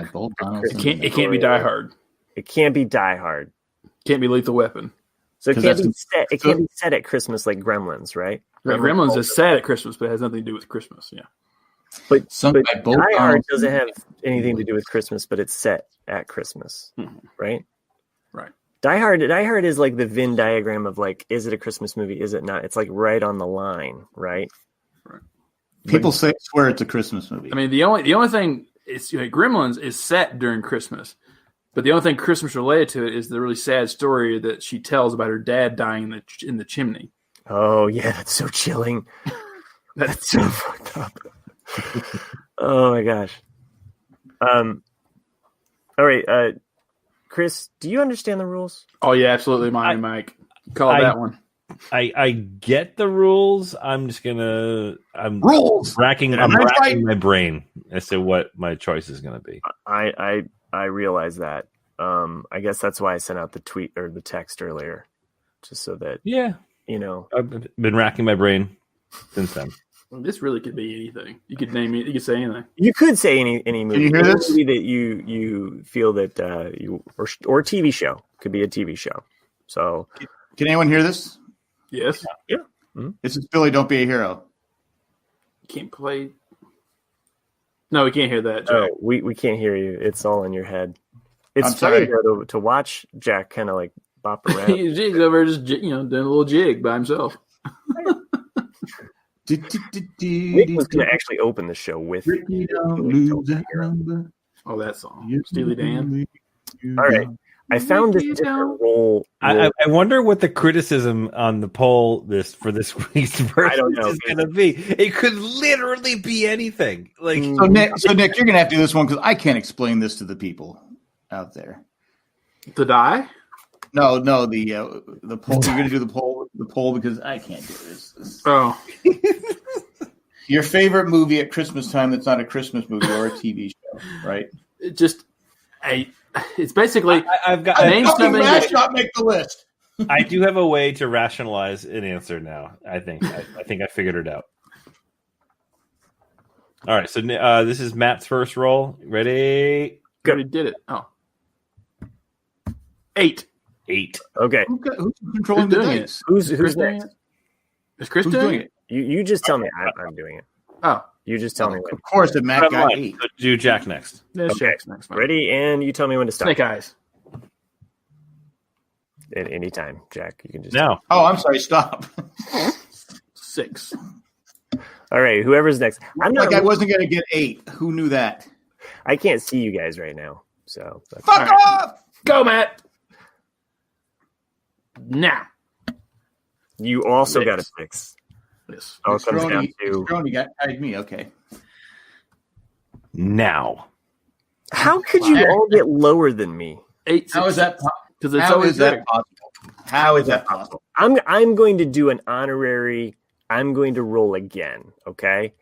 can't be Die Hard. It can't be Die Hard. Can't be Lethal Weapon. So it can't be set at Christmas like Gremlins, right? Gremlins is set at Christmas, but it has nothing to do with Christmas, yeah. But Die Hard doesn't have anything to do with Christmas, but it's set at Christmas, right? Right. Die Hard is like the Venn diagram of like, is it a Christmas movie? Is it not? It's like right on the line, right? Right. People swear it's a Christmas movie. I mean, the only thing is Gremlins is set during Christmas, but the only thing Christmas related to it is the really sad story that she tells about her dad dying in the chimney. Oh yeah, that's so chilling. That's so fucked up. Oh my gosh. All right, Chris, do you understand the rules? Oh yeah, absolutely, Mike. Call that one. I get the rules. I'm racking my brain as to what my choice is going to be. I realize that. I guess that's why I sent out the tweet or the text earlier, just so that I've been racking my brain since then. This really could be anything. You could name it. You could say anything. You could say any movie. Can you hear this? Movie that you feel that you or TV show could be a TV show. So can anyone hear this? Yes. Yeah. Mm-hmm. This is Billy. Don't be a hero. Can't play. No, we can't hear that, Jack. Oh, we can't hear you. It's all in your head. It's I'm funny sorry. though, to watch Jack kind of like bop around. He's over just doing a little jig by himself. Nick was going to actually open the show with Oh, that song. Steely Dan. All right. I found this different role. I wonder what the criticism on the poll for this week's version is going to be. It could literally be anything. Like So Nick, you're going to have to do this one because I can't explain this to the people out there. The Die? No, the poll. You're going to do the poll because I can't do this. Oh. Your favorite movie at Christmas time that's not a Christmas movie or a TV show, right? It's basically I've got name something that not make the list. I do have a way to rationalize an answer now. I think I figured it out. All right, so this is Matt's first roll. Ready? Already did it. Oh. 8. Okay. Who's controlling the doing dice? Who's Chris next? Is Chris Who's doing it? You just tell me. I'm doing it. Oh. You just tell me when. Of course, if Matt got 8. So do Jack next. There's Okay. Jack's next. Ready, and you tell me when to stop. Snake Eyes. At any time, Jack. You can just. Now. Oh, I'm sorry. Stop. 6. All right. Whoever's next. I'm not. I wasn't going to get 8. Who knew that? I can't see you guys right now, so. Fuck off! Go, Matt. Now. You also 6. got a 6. Yes. All it comes down to Strony got me. Okay. Now. how could you all get lower than me? 8, How is that? Because it's How always is that possible? How is that possible? I'm going to do an honorary. I'm going to roll again, okay?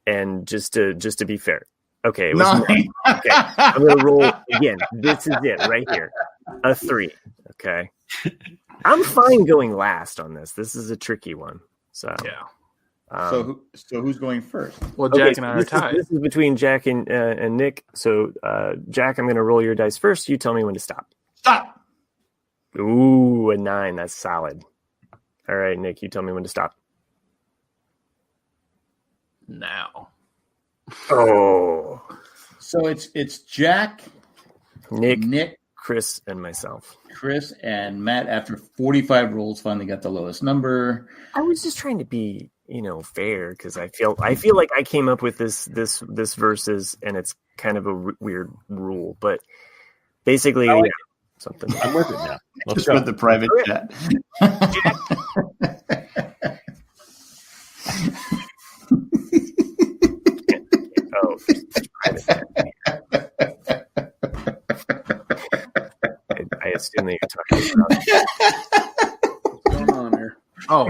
And just to be fair, okay. It was 9. okay. I'm going to roll again. This is it right here, a 3. Okay. I'm fine going last on this. This is a tricky one. So Yeah. So who's going first? Well, Jack and I are tied. This is between Jack and Nick. So Jack, I'm going to roll your dice first. You tell me when to stop. Stop. Ooh, a 9. That's solid. All right, Nick, you tell me when to stop. Now. Oh. So it's Jack, Nick, Chris, and myself. Chris, and Matt. After 45 rolls, finally got the lowest number. I was just trying to be, fair because I feel like I came up with this versus, and it's kind of a weird rule, but basically, something. I'm with it now. Let's Just go. with the private chat. Oh, I assume that you're talking about. What's going on here? Oh,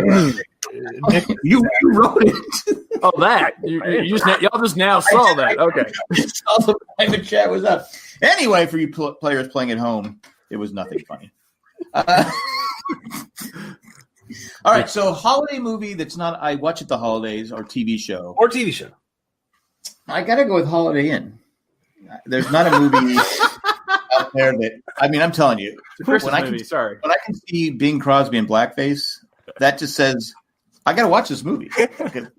Nick, you wrote it. oh, that y'all just now saw that. Okay. Saw the private chat was up. Anyway, for you players playing at home, it was nothing funny. All right, so holiday movie that's not I watch at the holidays or TV show. Or TV show. I got to go with Holiday Inn. There's not a movie out there that I'm telling you. When I can see Bing Crosby in blackface, that just says I got to watch this movie because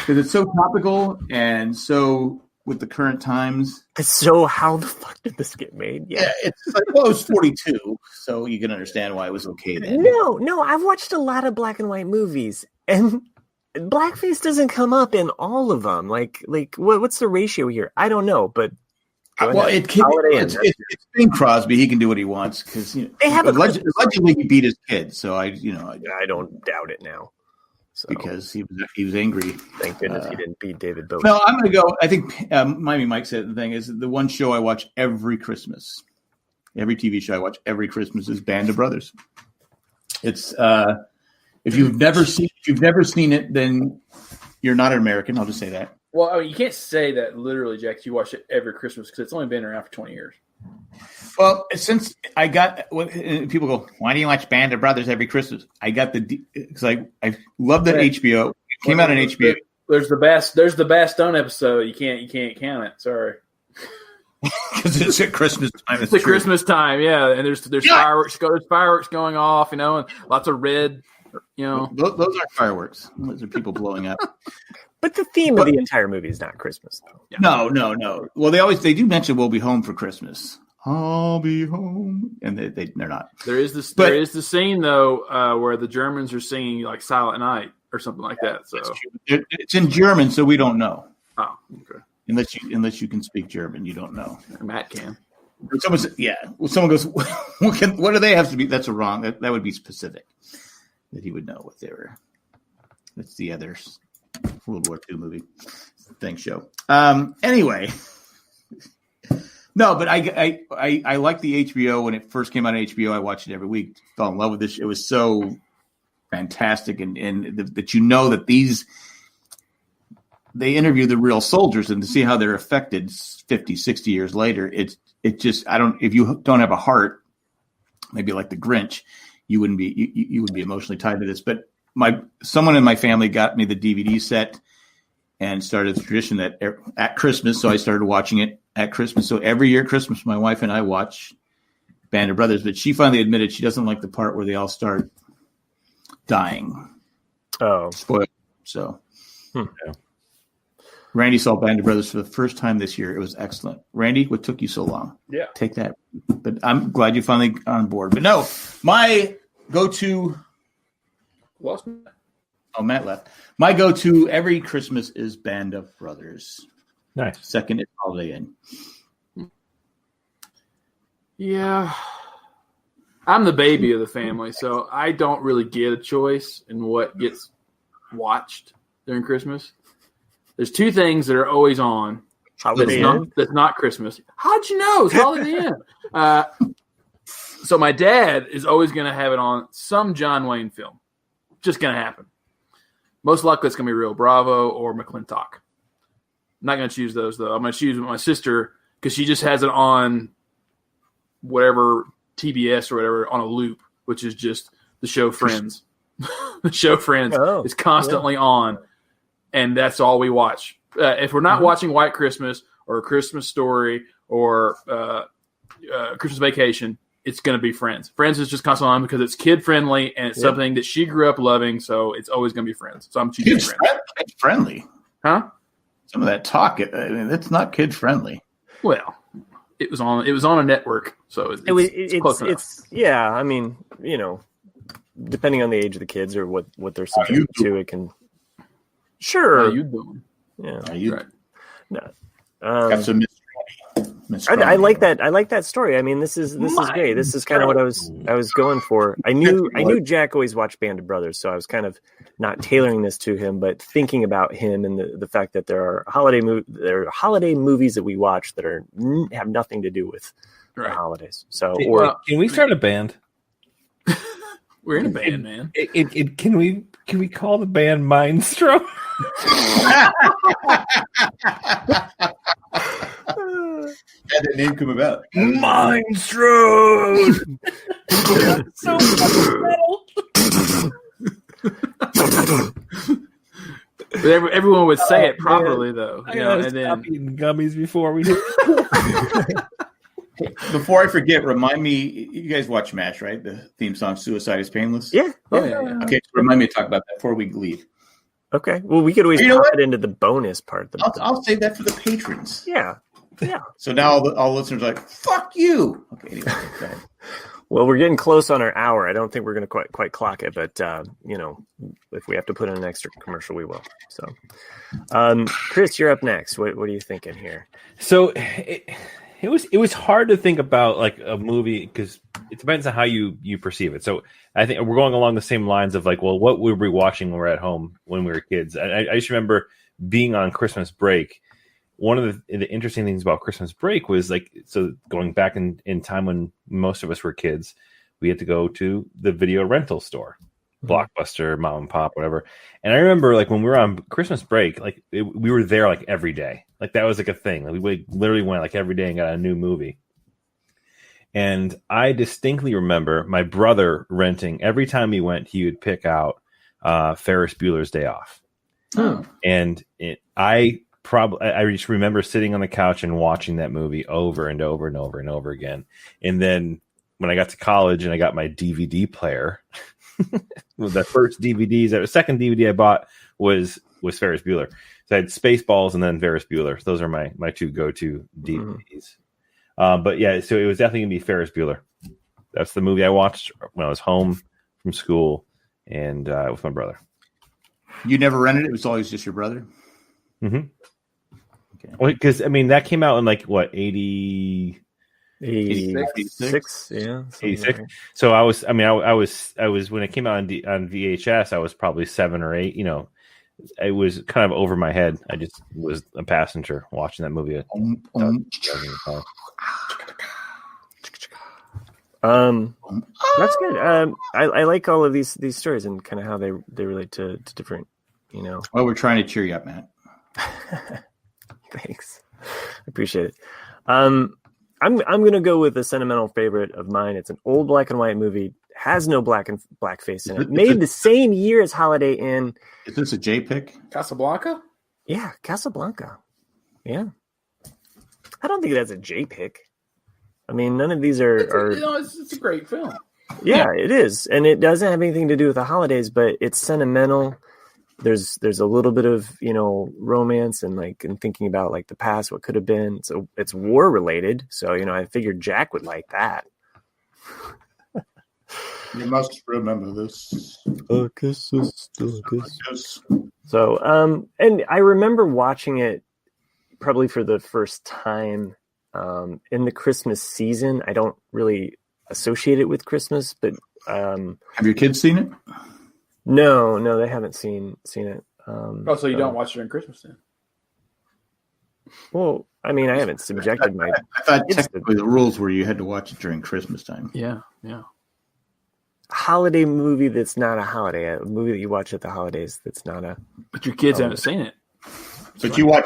it's so topical and so with the current times. So how the fuck did this get made? Yeah, it's like, well, it was 42, so you can understand why it was okay then. No, I've watched a lot of black and white movies, and blackface doesn't come up in all of them. Like what's the ratio here? I don't know, but it's Bing Crosby. He can do what he wants because allegedly he beat his kid. So I don't doubt it now. So, because he was angry. Thank goodness he didn't beat David Bowie. No, I'm going to go. I think Miami Mike said the thing is the one show I watch every Christmas, every TV show I watch every Christmas is Band of Brothers. It's if you've never seen it, then you're not an American. I'll just say that. Well, you can't say that literally, Jack. You watch it every Christmas because it's only been around for 20 years. Well, since I got people go, why do you watch Band of Brothers every Christmas? I got because I love that HBO. It came out on HBO. There's the Bastogne episode. You can't count it. Sorry. Because it's at Christmas time. It's Christmas time, yeah. And there's fireworks. There's fireworks going off, and lots of red. Those aren't fireworks. Those are people blowing up. But the theme of the entire movie is not Christmas, though. Yeah. No. Well, they do mention we'll be home for Christmas. I'll be home, and they're not. There is the scene though where the Germans are singing like Silent Night or something like that. So it's in German, so we don't know. Oh, okay. Unless you can speak German, you don't know. Matt can. Someone goes, what do they have to be? That's wrong. That would be specific. That he would know what they were. That's the other World War II movie thing show. Anyway. No, but I like the HBO when it first came out on HBO. I watched it every week. Fell in love with this. It was so fantastic, and that they interview the real soldiers and to see how they're affected 50, 60 years later. If you don't have a heart, maybe like the Grinch, you wouldn't be emotionally tied to this. But someone in my family got me the DVD set and started the tradition that at Christmas, so I started watching it at Christmas. So every year at Christmas, my wife and I watch Band of Brothers, but she finally admitted she doesn't like the part where they all start dying. Oh. Spoiler. So Randy saw Band of Brothers for the first time this year. It was excellent. Randy, what took you so long? Yeah. Take that. But I'm glad you finally got on board. But no, my go-to Lost Matt. Oh, Matt left. My go-to every Christmas is Band of Brothers. Nice. Second is Holiday Inn. Yeah. I'm the baby of the family, so I don't really get a choice in what gets watched during Christmas. There's two things that are always on. That's not Christmas. How'd you know? It's Holiday Inn. So my dad is always going to have it on some John Wayne film. Just going to happen. Most likely it's going to be Rio Bravo or McClintock. I'm not going to choose those, though. I'm going to choose my sister because she just has it on whatever TBS or whatever on a loop, which is just the show Friends. The show Friends is constantly on, and that's all we watch. If we're not watching White Christmas or A Christmas Story or Christmas Vacation, it's going to be Friends. Friends is just constantly on because it's kid-friendly, and it's something that she grew up loving, so it's always going to be Friends. So I'm choosing Friends. Kid-friendly? Huh? Some of that talk, I mean, it's not kid-friendly. Well, it was on a network, so it's close enough. Yeah, I mean, depending on the age of the kids or what they're subject to, it can. Sure. How you doing? Yeah. Right. No. Got some I like that. I like that story. I mean, this is great. This is kind of what I was going for. I knew Jack always watched Band of Brothers, so I was kind of not tailoring this to him, but thinking about him and the fact that there are holiday movies that we watch that have nothing to do with the holidays. So, can we start a band? We're in a band, man. Can we call the band Mindstro? How did that name come about? Mindstro. So metal. Everyone would say it properly, though. And then eating gummies before we do. Before I forget, remind me. You guys watch MASH, right? The theme song "Suicide Is Painless." Yeah. Okay, so remind me to talk about that before we leave. Okay. Well, we could always pop it into the bonus part. I'll save that for the patrons. Yeah. So now all the listeners are like, "Fuck you." Okay. Anyway, go ahead. Well, we're getting close on our hour. I don't think we're going to quite clock it, but if we have to put in an extra commercial, we will. So, Chris, you're up next. What are you thinking here? So it was hard to think about like a movie because it depends on how you perceive it. So I think we're going along the same lines of like, well, what were we watching when we were at home when we were kids? I just remember being on Christmas break. One of the interesting things about Christmas break was like, so going back in time when most of us were kids, we had to go to the video rental store, Blockbuster, Mom and Pop, whatever. And I remember like when we were on Christmas break, like we were there like every day. Like that was like a thing. Like we literally went like every day and got a new movie. And I distinctly remember my brother renting every time he went, he would pick out Ferris Bueller's Day Off. Oh. And I just remember sitting on the couch and watching that movie over and over and over and over again. And then when I got to college and I got my DVD player, the second DVD I bought was Ferris Bueller. So I had Spaceballs and then Ferris Bueller. Those are my two go-to DVDs. But yeah, so it was definitely going to be Ferris Bueller. That's the movie I watched when I was home from school and with my brother. You never rented it? It was always just your brother? Mm-hmm. Okay. Well, because I mean that came out in like what 86? Yeah, 86. So I was when it came out on VHS, I was probably 7 or 8. It was kind of over my head. I just was a passenger watching that movie. That's good. I like all of these stories and kind of how they relate to different, Well, we're trying to cheer you up, Matt. Thanks. I appreciate it. I'm going to go with a sentimental favorite of mine. It's an old black and white movie. Has no blackface in it. Made the same year as Holiday Inn. Is this a J pick? Casablanca? Yeah, Casablanca. Yeah. I don't think that's a J pick. I mean, none of these are. It's a great film. Yeah, it is, and it doesn't have anything to do with the holidays, but it's sentimental. There's a little bit of romance and thinking about like the past, what could have been. So it's war related. So I figured Jack would like that. You must remember this. So and I remember watching it probably for the first time in the Christmas season. I don't really associate it with Christmas, but have your kids seen it? No, they haven't seen it. So you don't watch it during Christmas then? Well, I mean, I haven't subjected my. I thought technically the rules were you had to watch it during Christmas time. Yeah. Holiday movie that's not a holiday. A movie that you watch at the holidays that's not a. But your kids haven't seen it. But you watch.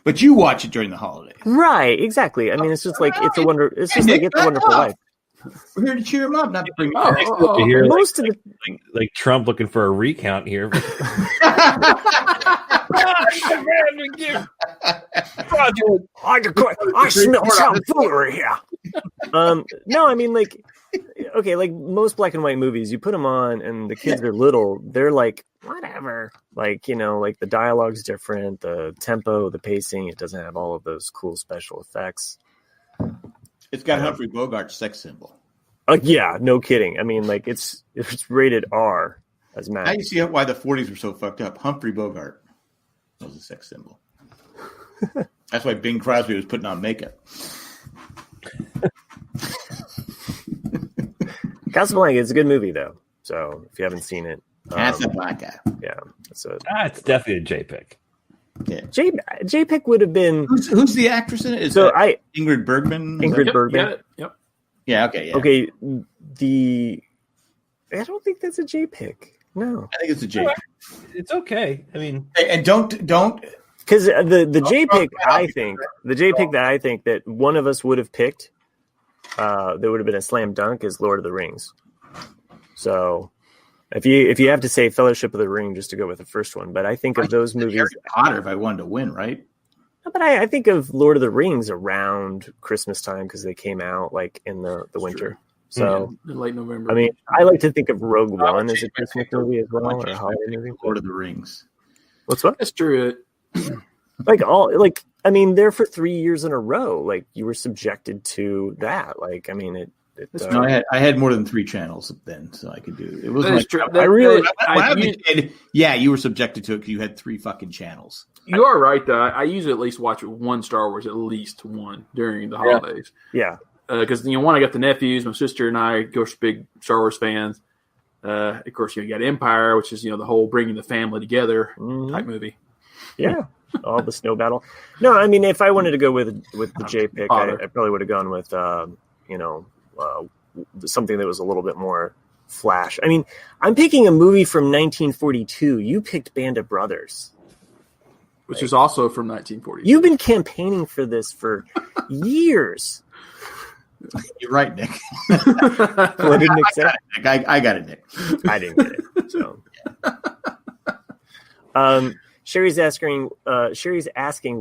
But you watch it during the holidays. Right. Exactly. I mean, it's just like It's a Wonderful Life. We're here to cheer them up, not to bring them Most of the like Trump looking for a recount here. I smell tomfoolery here. No, I mean, like, okay, like most black and white movies, you put them on and the kids are little, they're like, whatever. Like, like the dialogue's different, the tempo, the pacing, it doesn't have all of those cool special effects. It's got Humphrey Bogart's sex symbol. Yeah, no kidding. I mean, like it's rated R as Matt. Now you see why the 40s were so fucked up. Humphrey Bogart was a sex symbol. That's why Bing Crosby was putting on makeup. Casablanca is a good movie, though. So if you haven't seen it, Casablanca. Yeah, it's definitely a J pick. Yeah, J pick would have been. Who's the actress in it? Ingrid Bergman. Ingrid Bergman. Yep. Yeah. Okay. Yeah. Okay. I don't think that's a J pick. No, I think it's a J pick. It's okay. I mean, and don't because the J pick. The J pick that I think that one of us would have picked, that would have been a slam dunk, is Lord of the Rings. So. If you have to say Fellowship of the Ring, just to go with the first one, but I think of those movies. Harry Potter, if I wanted to win, right? But I think of Lord of the Rings around Christmas time because they came out like in the winter. So late November. I mean, I like to think of Rogue One as a Christmas movie as well, or a holiday movie. Lord of the Rings. What's what? That's true. I mean, there for 3 years in a row, like you were subjected to that. Like, I mean, it. No, I had more than 3 channels then, so I could do it. It was like, true. I really when I was a kid, yeah, you were subjected to it because you had 3 fucking channels. You are right, though. I usually at least watch one Star Wars, at least one during the holidays. Yeah, because one, I got the nephews, my sister and I, of course, big Star Wars fans. Of course, you got Empire, which is the whole bringing the family together type movie. Yeah, all the snow battle. No, I mean, if I wanted to go with the J pick, I probably would have gone with something that was a little bit more flash. I mean, I'm picking a movie from 1942. You picked Band of Brothers, which is also from 1942. You've been campaigning for this for years. You're right, Nick. What did Nick say? I got it, Nick. I didn't get it. So, Sherry's asking,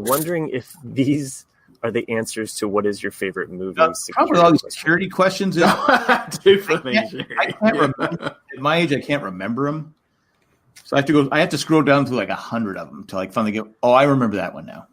wondering if these are the answers to what is your favorite movie. Probably all these security questions. Too funny. I can't remember. At my age, I can't remember them. So I have to scroll down to like 100 of them to like finally get. Oh, I remember that one now.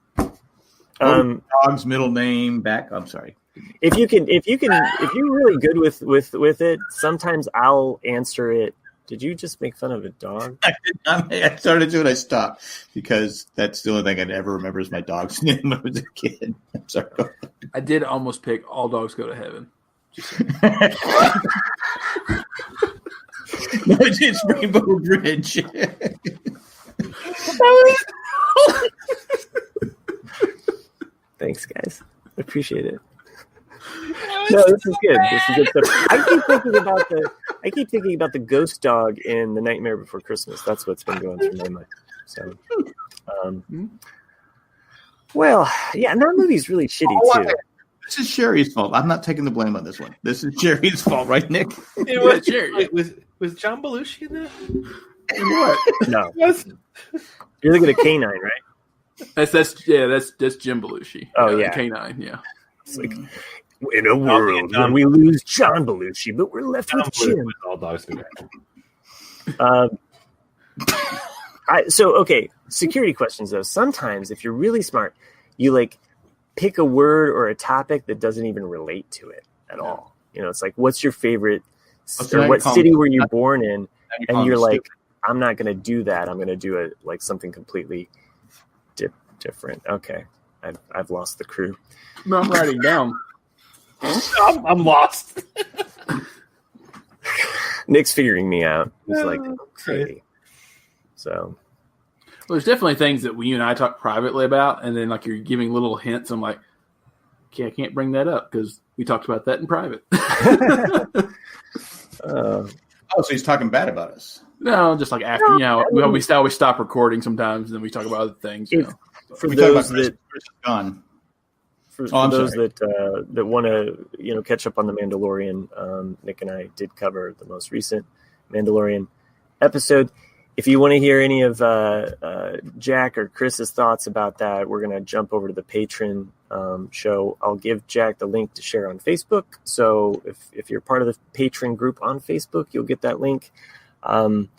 Dog's middle name. I'm sorry. If you're really good with it, sometimes I'll answer it. Did you just make fun of a dog? I started to and I stopped because that's the only thing I'd ever remember is my dog's name when I was a kid. I'm sorry. I did almost pick All Dogs Go to Heaven. No, it's Rainbow Bridge. Thanks, guys. I appreciate it. No, this is good. This is good stuff. I keep thinking about the ghost dog in The Nightmare Before Christmas. That's what's been going through my mind. So, well, yeah, and that movie's really shitty too. This is Sherry's fault. I'm not taking the blame on this one. This is Sherry's fault, right, Nick? It was Sherry. Was John Belushi in that? What? No. You're looking at K9, right? That's Jim Belushi. Oh yeah, K9. Yeah. It's like in a world when we lose John Belushi, but we're left with Jim. All dogs go down. Okay. Security questions though. Sometimes, if you're really smart, you like pick a word or a topic that doesn't even relate to it at all. It's like, what's your favorite? Or what city were you born in? And you're like, I'm not going to do that. I'm going to do it like something completely different. Okay, I've lost the crew. No, I'm writing down. I'm lost. Nick's figuring me out. He's like, okay. So, well, there's definitely things that you and I talk privately about, and then like you're giving little hints. I'm like, okay, I can't bring that up because we talked about that in private. So he's talking bad about us. No, just like after, you know, we always stop recording sometimes, and then we talk about other things. You know. For We those Chris that is gone. for I'm those sorry. that want to catch up on the Mandalorian, Nick and I did cover the most recent Mandalorian episode. If you want to hear any of Jack or Chris's thoughts about that, we're going to jump over to the Patreon show. I'll give Jack the link to share on Facebook. So if you're part of the Patreon group on Facebook, you'll get that link. And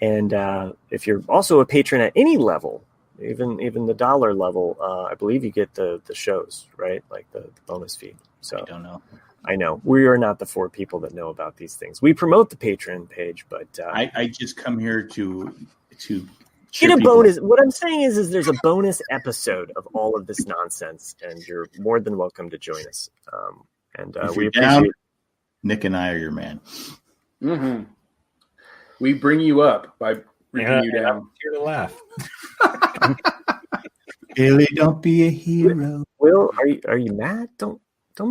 if you're also a patron at any level, even the dollar level, I believe you get the shows, right? Like the bonus feed. So I don't know. I know we are not the 4 people that know about these things. We promote the Patreon page, but I just come here to get a bonus. What I'm saying is there's a bonus episode of all of this nonsense, and you're more than welcome to join us. We appreciate. Nick and I are your man. Mm-hmm. We bring you up by bringing you down. I'm here to laugh. Billy, don't be a hero. Will, are you mad? Don't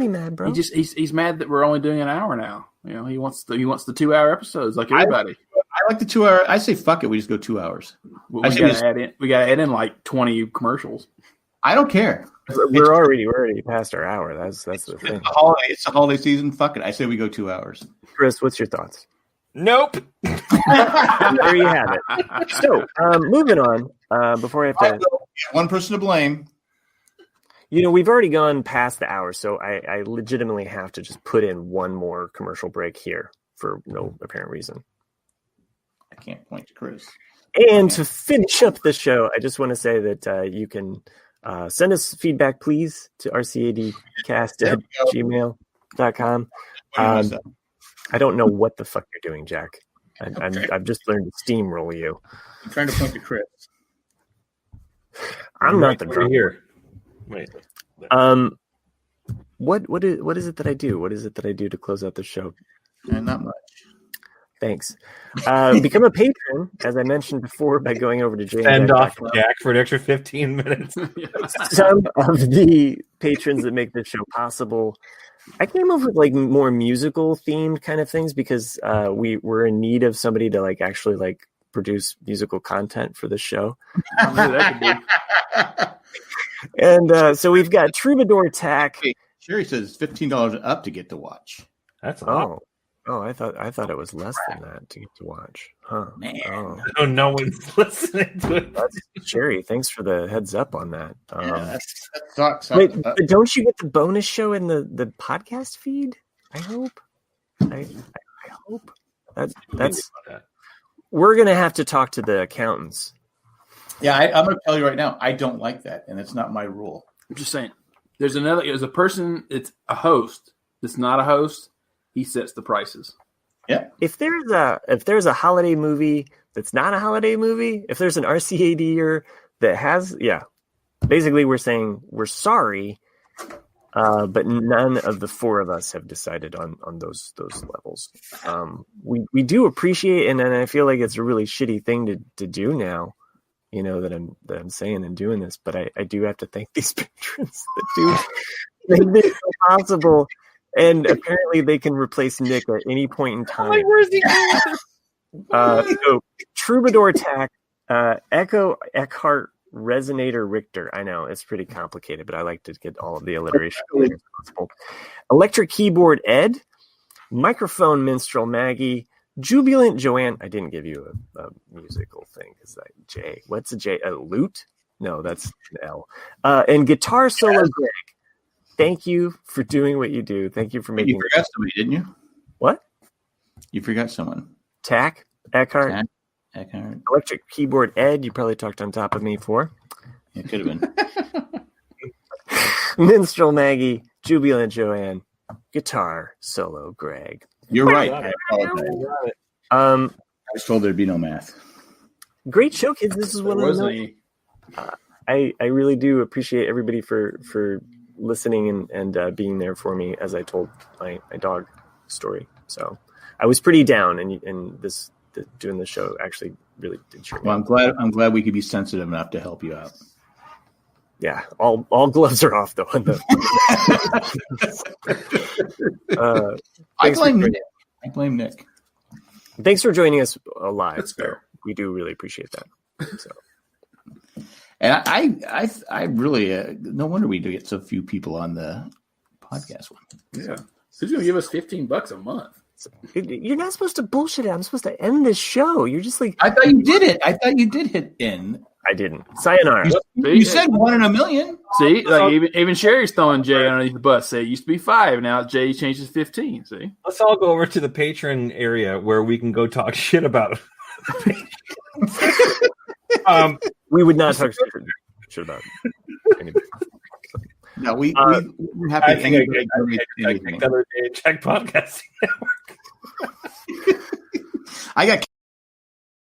be mad, bro. He's mad that we're only doing an hour now. You know, he wants the 2-hour episodes like everybody. I like the 2 hour. I say fuck it. We just go 2 hours. We gotta add in like 20 commercials. I don't care. We're already past our hour. That's the thing. It's the holiday season. Fuck it. I say we go 2 hours. Chris, what's your thoughts? Nope. There you have it. So, moving on. Before I have to, One person to blame. we've already gone past the hour, so I legitimately have to just put in one more commercial break here for no apparent reason. I can't point to Chris. And to finish up the show, I just want to say that you can send us feedback, please, to rcadcast@gmail.com. I don't know what the fuck you're doing, Jack. I've just learned to steamroll you. I'm trying to point to Chris. I'm not the drunk. Here. Wait. What is it that I do? What is it that I do to close out the show? Not much. Thanks. Become a patron, as I mentioned before, by going over to Send off Jack for an extra 15 minutes. Some of the patrons that make this show possible. I came up with like more musical themed kind of things because we were in need of somebody to like actually like produce musical content for the show. And so we've got Troubadour Tack. Sherry says $15 up to get to watch. That's a lot. Oh, I thought it was less than that to get to watch. Huh. Man. Oh. No one's listening to it. That's Sherry, thanks for the heads up on that. That sucks. Wait, but don't you get the bonus show in the podcast feed? I hope. I hope. That's we're gonna have to talk to the accountants. Yeah, I'm going to tell you right now, I don't like that, and it's not my rule. I'm just saying. There's a person, it's a host that's not a host, he sets the prices. Yeah. If there's a holiday movie that's not a holiday movie, if there's an RCADer that has, basically we're saying we're sorry, but none of the 4 of us have decided on those levels. We do appreciate, and I feel like it's a really shitty thing to do now. That I'm saying and doing this, but I do have to thank these patrons that do make this possible. And apparently they can replace Nick at any point in time. Like, where's he going? So Troubadour Tack, Echo Eckhart Resonator Richter. I know it's pretty complicated, but I like to get all of the alliteration as possible. Electric Keyboard Ed, Microphone Minstrel Maggie, Jubilant Joanne. I didn't give you a musical thing because J. What's a J? A lute? No, that's an L. And Guitar Solo Greg. Thank you for doing what you do. Thank you for making. You forgot somebody, didn't you? What? You forgot someone. Tack Eckhart. Eckhart. Electric Keyboard Ed. You probably talked on top of me for. It could have been. Minstrel Maggie. Jubilant Joanne. Guitar Solo Greg. You're right. I apologize. I was told there'd be no math. Great show, kids. This is one of the. I really do appreciate everybody for listening and being there for me as I told my dog story. So I was pretty down, and doing the show actually really did cheer me. Well, I'm glad we could be sensitive enough to help you out. Yeah, all gloves are off though. I blame Nick. Thanks for joining us live. That's fair. We do really appreciate that. So. And I really no wonder we do get so few people on the podcast one. Yeah, who's going to give us $15 a month? You're not supposed to bullshit it. I'm supposed to end this show. You're just like, I thought you did it. I thought you did hit in. I didn't. Sayonara. You said 1 in a million. See, like even Sherry's throwing Jay underneath the bus. Say it used to be 5, now Jay changes 15. See, let's all go over to the Patreon area where we can go talk shit about. We would not talk shit about anybody. No, we're happy. I think I check podcasting network. I got